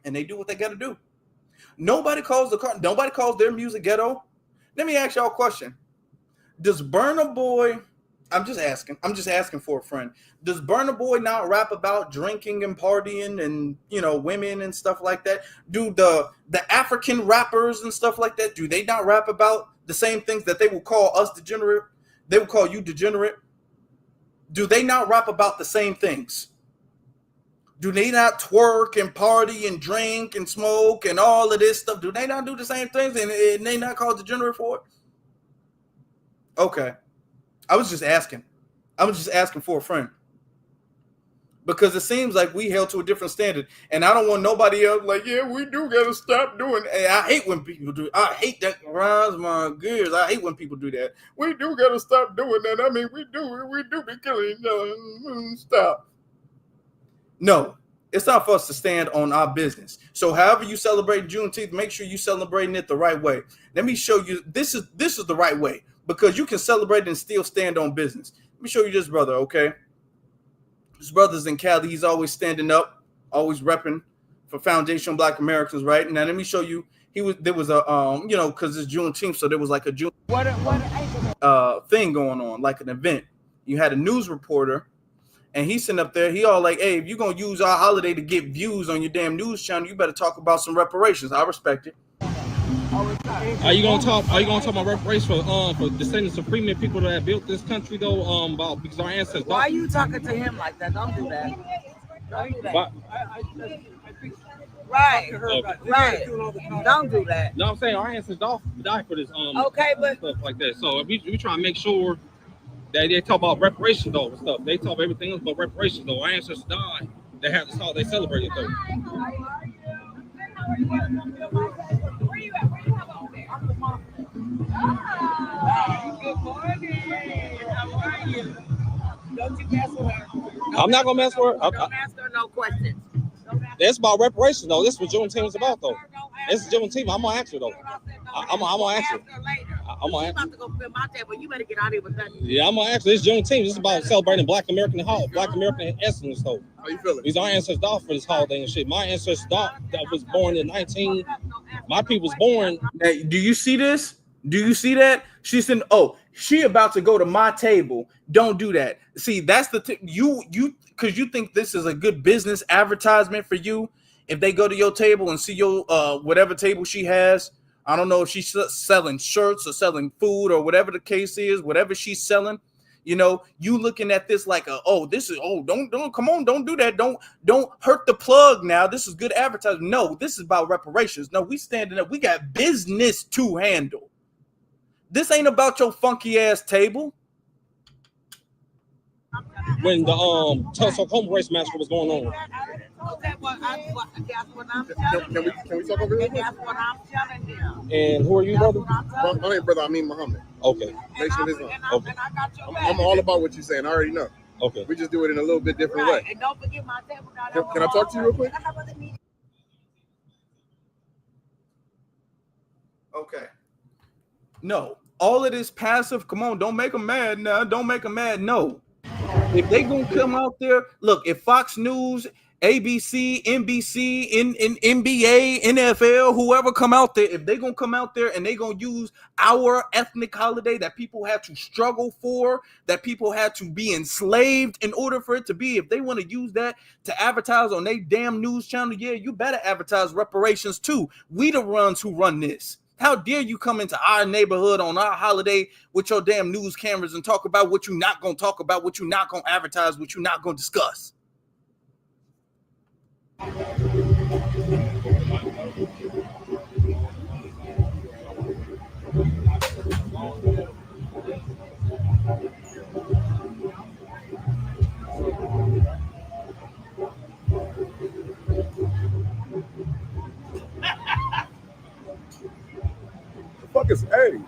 A: and they do what they got to do. Nobody calls their music ghetto. Let me ask y'all a question. Does Burna Boy... I'm just asking for a friend. Does Burna Boy not rap about drinking and partying and, women and stuff like that? Do the African rappers and stuff like that, do they not rap about the same things that they will call us degenerate? They will call you degenerate. Do they not rap about the same things? Do they not twerk and party and drink and smoke and all of this stuff? Do they not do the same things and they not call degenerate for it? Okay. I was just asking for a friend, because it seems like we held to a different standard, and I don't want nobody else like, yeah, we do gotta stop doing it. I hate when people do. I hate that grinds my gears. I hate when people do that. We do gotta stop doing that. I mean, we do be killing. Stop. No, it's not for us to stand on our business. So, however you celebrate Juneteenth, make sure you celebrating it the right way. Let me show you. This is the right way. because you can celebrate and still stand on business. Let me show you this brother, okay? His brother's in Cali. He's always standing up, always repping for Foundation Black Americans, right? Now let me show you. There was a because it's Juneteenth, so there was like a thing going on, like an event. You had a news reporter, and he's sitting up there. He all like, "Hey, if you're gonna use our holiday to get views on your damn news channel, you better talk about some reparations." I respect it.
F: Are you gonna talk about reparations for descendants of free men, people that built this country though? About because our ancestors.
E: Why are you talking to him like that? Don't do that. Don't do that.
F: But,
E: Right. Right. Don't do that.
F: No, I'm saying our ancestors died for this
E: okay, but
F: stuff like that. So we try to make sure that they talk about reparations though and stuff. They talk about everything else but reparations though. Our ancestors died. They have this holiday celebrated though.
E: Good morning. How are you? Don't you mess with her.
F: I'm not gonna mess with her.
E: Don't ask her no questions.
F: That's about reparations though. This is what Juneteenth is about though. This is Juneteenth. I'm gonna ask her though. I'm gonna ask her. I'm gonna ask her.
E: I'm about to go fill my table. You better get out of here with that.
F: Yeah, I'm gonna ask her. This is Juneteenth. This is about celebrating Black American excellence though.
N: How you feeling?
F: These our ancestors died for this holiday and shit. My ancestors died that was born in 19. My people was born.
A: Now, do you see this? Do you see that? She said, "Oh, she about to go to my table. Don't do that." See, that's the you because you think this is a good business advertisement for you. If they go to your table and see your whatever table she has, I don't know if she's selling shirts or selling food or whatever the case is, whatever she's selling. You know, you looking at this like don't come on, don't do that. Don't hurt the plug now. This is good advertising. No, this is about reparations. No, we standing up. We got business to handle. This ain't about your funky ass table.
F: When the Tulsa Oklahoma race massacre was going on.
E: Okay, well, that's what I'm
N: Can we talk over here?
E: That's what I'm telling them.
F: And who are you, brother?
N: My name, brother. I mean Muhammad.
F: Okay.
N: Nation of Islam.
F: Okay.
N: I'm all about what you're saying. I already know.
F: Okay.
N: We just do it in a little bit different
E: Right.
N: way.
E: And don't forget my table.
N: Can I talk to you real quick?
A: Okay. No, all of this passive. Come on, don't make them mad now. Don't make them mad. No. If they gonna come out there, look. If Fox News, ABC, NBC, NBA, NFL, whoever come out there, if they gonna come out there and they gonna use our ethnic holiday that people had to struggle for, that people had to be enslaved in order for it to be, if they want to use that to advertise on their damn news channel, yeah, you better advertise reparations too. We the ones who run this. How dare you come into our neighborhood on our holiday with your damn news cameras and talk about what you're not going to talk about, what you're not going to advertise, what you're not going to discuss?
N: Fuck is A?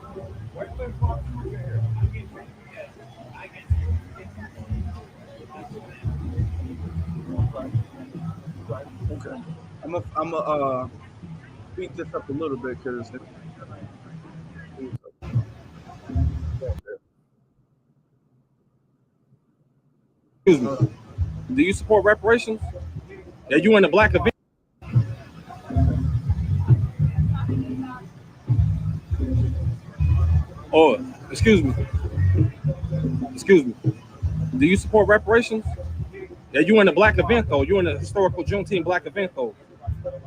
A: Okay. I'm gonna speed this up a little bit because
F: Excuse me. Do you support reparations? Are you in the black event? Oh, excuse me. Excuse me. Do you support reparations? Yeah, you in the black event though. You in the historical Juneteenth black event though.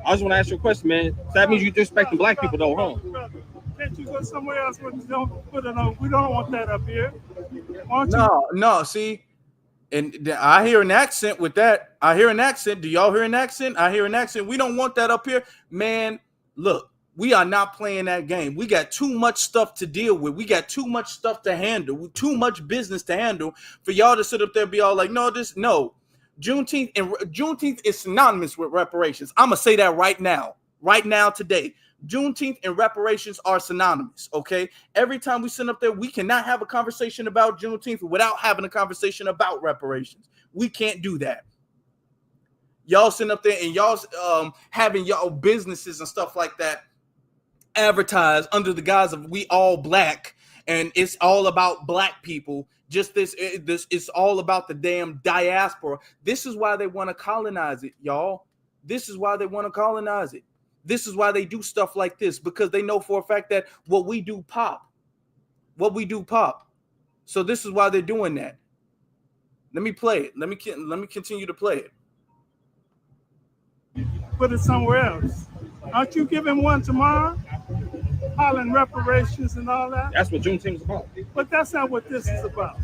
F: I just want to ask you a question, man. So that means you're disrespecting black people though, huh?
D: Can't you go somewhere else where you don't put it on? We don't want that up here.
A: No. See, and I hear an accent with that. I hear an accent. Do y'all hear an accent? I hear an accent. We don't want that up here, man. Look. We are not playing that game. We got too much stuff to deal with. We got too much stuff to handle. Too much business to handle for y'all to sit up there and be all like, no. Juneteenth is synonymous with reparations. I'm going to say that right now, today. Juneteenth and reparations are synonymous, okay? Every time we sit up there, we cannot have a conversation about Juneteenth without having a conversation about reparations. We can't do that. Y'all sitting up there and y'all having y'all businesses and stuff like that advertise under the guise of we all black and it's all about black people. Just this it's all about the damn diaspora. This is why they want to colonize it, y'all. This is why they want to colonize it. This is why they do stuff like this, because they know for a fact that what we do pop. So this is why they're doing that. Let me play it. Let me continue to play it.
D: Put it somewhere else. Aren't you giving one tomorrow? Hollering reparations and all that?
F: That's what Juneteenth is about.
D: But that's not what this is about.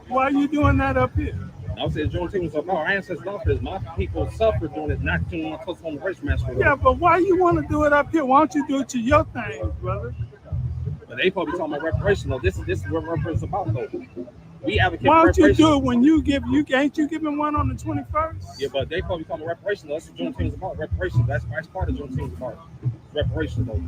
D: Why are you doing that up here?
F: I would say Juneteenth is about our ancestors. My people suffered doing it, not doing it close on the race master.
D: Yeah, but why you want to do it up here? Why don't you do it to your thing, brother?
F: But they probably talking about reparations, though. This is what reparations is about, though. We advocate
D: Why don't
F: for reparations.
D: you do it when you ain't you giving one on the 21st?
F: Yeah, but they probably talking about reparations, though. That's what Juneteenth is about. Reparations. That's part of Juneteenth is about. Reparations, though.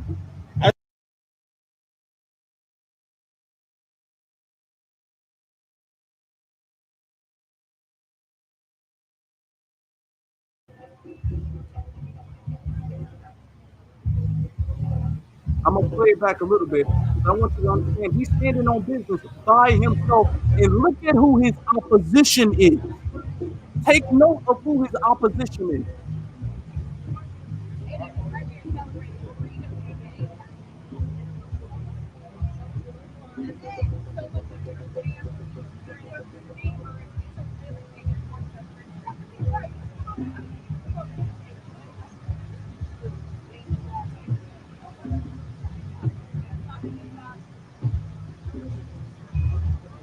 A: I'm gonna play it back a little bit. I want you to understand he's standing on business by himself, and look at who his opposition is. Take note of who his opposition is.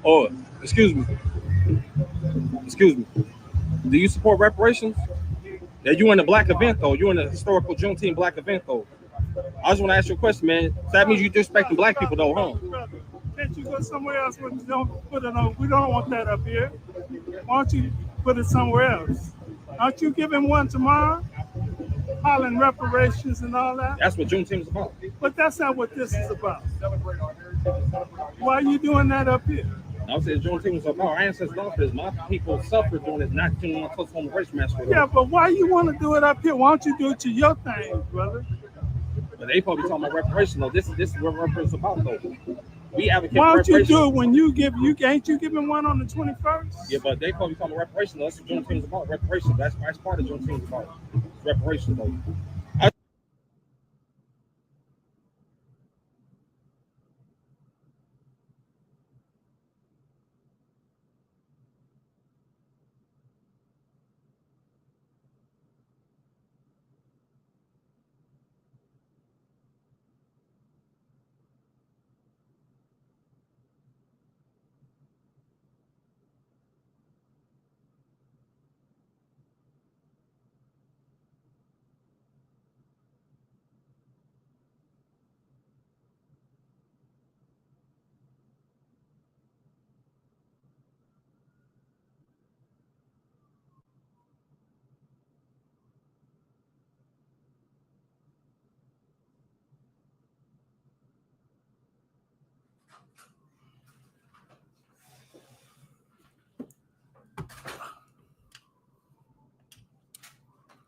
F: Oh, excuse me. Do you support reparations? Yeah, you in the black event, though. You in the historical Juneteenth black event, though. I just want to ask you a question, man. So that means you disrespecting black people, though, huh?
D: Can't you go somewhere else where you don't put it on? We don't want that up here. Why don't you put it somewhere else? Aren't you giving one tomorrow? Hollering reparations and all that?
F: That's what Juneteenth is about.
D: But that's not what this is about. Why are you doing that up here?
F: I would say Juneteenth is about our ancestors. My people suffered doing it, not doing it close on the race master.
D: Yeah, but why you want to do it up here? Why don't you do it to your thing, brother?
F: But they probably talking about reparations, though. This is what reparations is about, though. We advocate
D: Why
F: for
D: don't you
F: reparations.
D: do it when ain't you giving one on the 21st?
F: Yeah, but they probably talking about reparations, though. That's what Juneteenth is about. Reparations. That's part of Juneteenth is about. Reparations, though.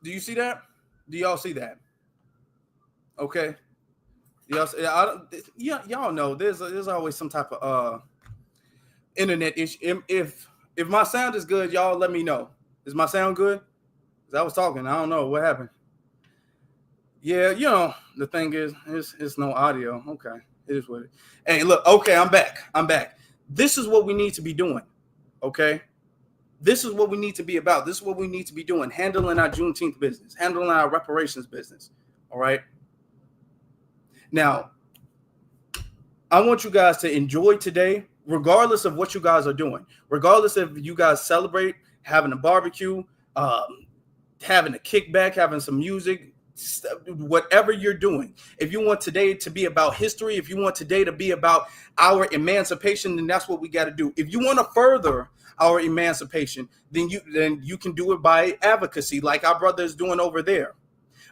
A: Do you see that? Do y'all see that? Okay. Y'all know there's always some type of internet issue. If my sound is good, y'all let me know. Is my sound good? Because I was talking, I don't know what happened. Yeah, the thing is, it's no audio. Okay, it is what it. Hey, look. Okay, I'm back. This is what we need to be doing. Okay. This is what we need to be about. This is what we need to be doing. Handling our Juneteenth business, handling our reparations business. All right. Now, I want you guys to enjoy today, regardless of what you guys are doing, regardless if you guys celebrate, having a barbecue, having a kickback, having some music, whatever you're doing. If you want today to be about history, if you want today to be about our emancipation, then that's what we got to do. If you want to further our emancipation, then you can do it by advocacy, like our brother is doing over there.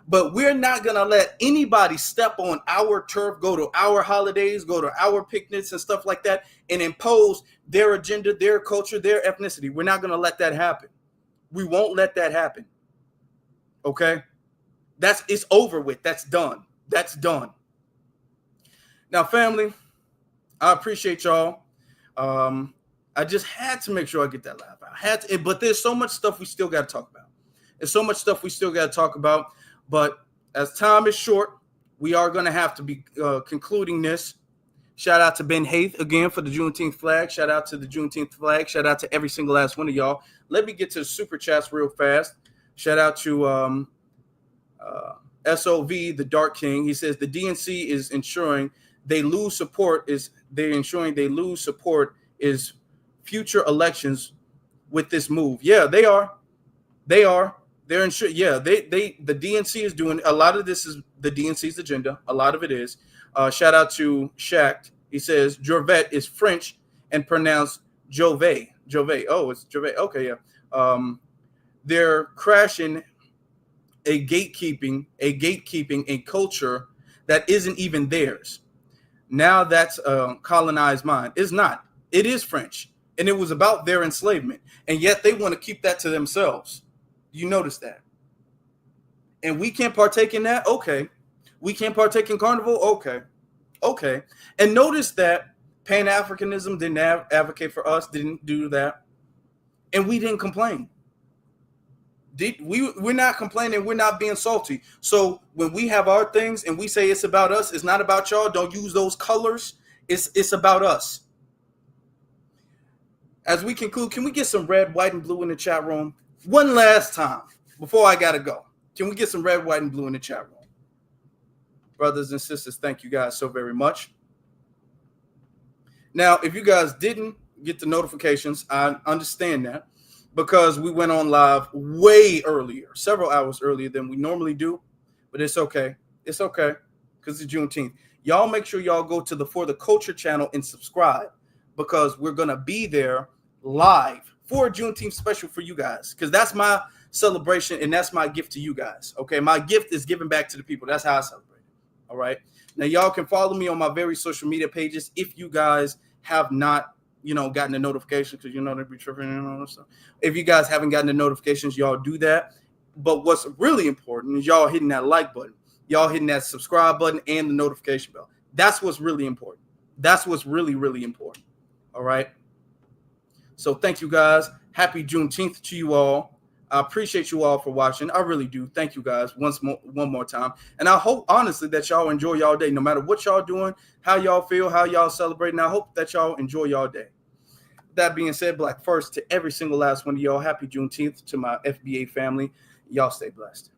A: But we're not going to let anybody step on our turf, go to our holidays, go to our picnics and stuff like that, and impose their agenda, their culture, their ethnicity. We're not going to let that happen. We won't let that happen. Okay? It's over with. That's done. Now, family, I appreciate y'all. I just had to make sure I get that laugh out. But there's so much stuff we still got to talk about. There's so much stuff we still got to talk about. But as time is short, we are going to have to be concluding this. Shout out to Ben Haith again for the Juneteenth flag. Shout out to the Juneteenth flag. Shout out to every single last one of y'all. Let me get to the super chats real fast. Shout out to SOV, the Dark King. He says the DNC is ensuring they lose support is future elections with this move. Yeah, they are. They're ensuring. Yeah, the DNC is doing a lot of this. Is the DNC's agenda. A lot of it is. Shout out to Shaq. He says Jorvet is French and pronounced Jove. Oh, it's Jove. Okay, yeah. They're crashing a gatekeeping a culture that isn't even theirs. Now that's colonized mind. It's not. It is French, and it was about their enslavement, and yet they want to keep that to themselves. You notice that, and we can't partake in that. Okay, we can't partake in carnival. Okay, and notice that Pan-Africanism didn't advocate for us, didn't do that, and we didn't complain. We're not complaining. We're not being salty. So when we have our things and we say it's about us, it's not about y'all. Don't use those colors. It's about us. As we conclude, can we get some red, white, and blue in the chat room one last time before I gotta go? Can we get some red, white, and blue in the chat room? Brothers and sisters, thank you guys so very much. Now, if you guys didn't get the notifications, I understand that, because we went on live way earlier, several hours earlier than we normally do, but it's okay. It's okay, because it's Juneteenth. Y'all make sure y'all go to the For the Culture channel and subscribe, because we're going to be there live for a Juneteenth special for you guys, because that's my celebration and that's my gift to you guys, okay? My gift is giving back to the people. That's how I celebrate it, all right? Now, y'all can follow me on my various social media pages if you guys have not gotten the notifications, because they be tripping and all that stuff. If you guys haven't gotten the notifications, y'all do that. But what's really important is y'all hitting that like button, y'all hitting that subscribe button, and the notification bell. That's what's really important. That's what's really, really important. All right. So thank you guys. Happy Juneteenth to you all. I appreciate you all for watching. I really do. Thank you guys one more time. And I hope, honestly, that y'all enjoy y'all day, no matter what y'all doing, how y'all feel, how y'all celebrating. I hope that y'all enjoy y'all day. That being said, Black first to every single last one of y'all. Happy Juneteenth to my FBA family. Y'all stay blessed.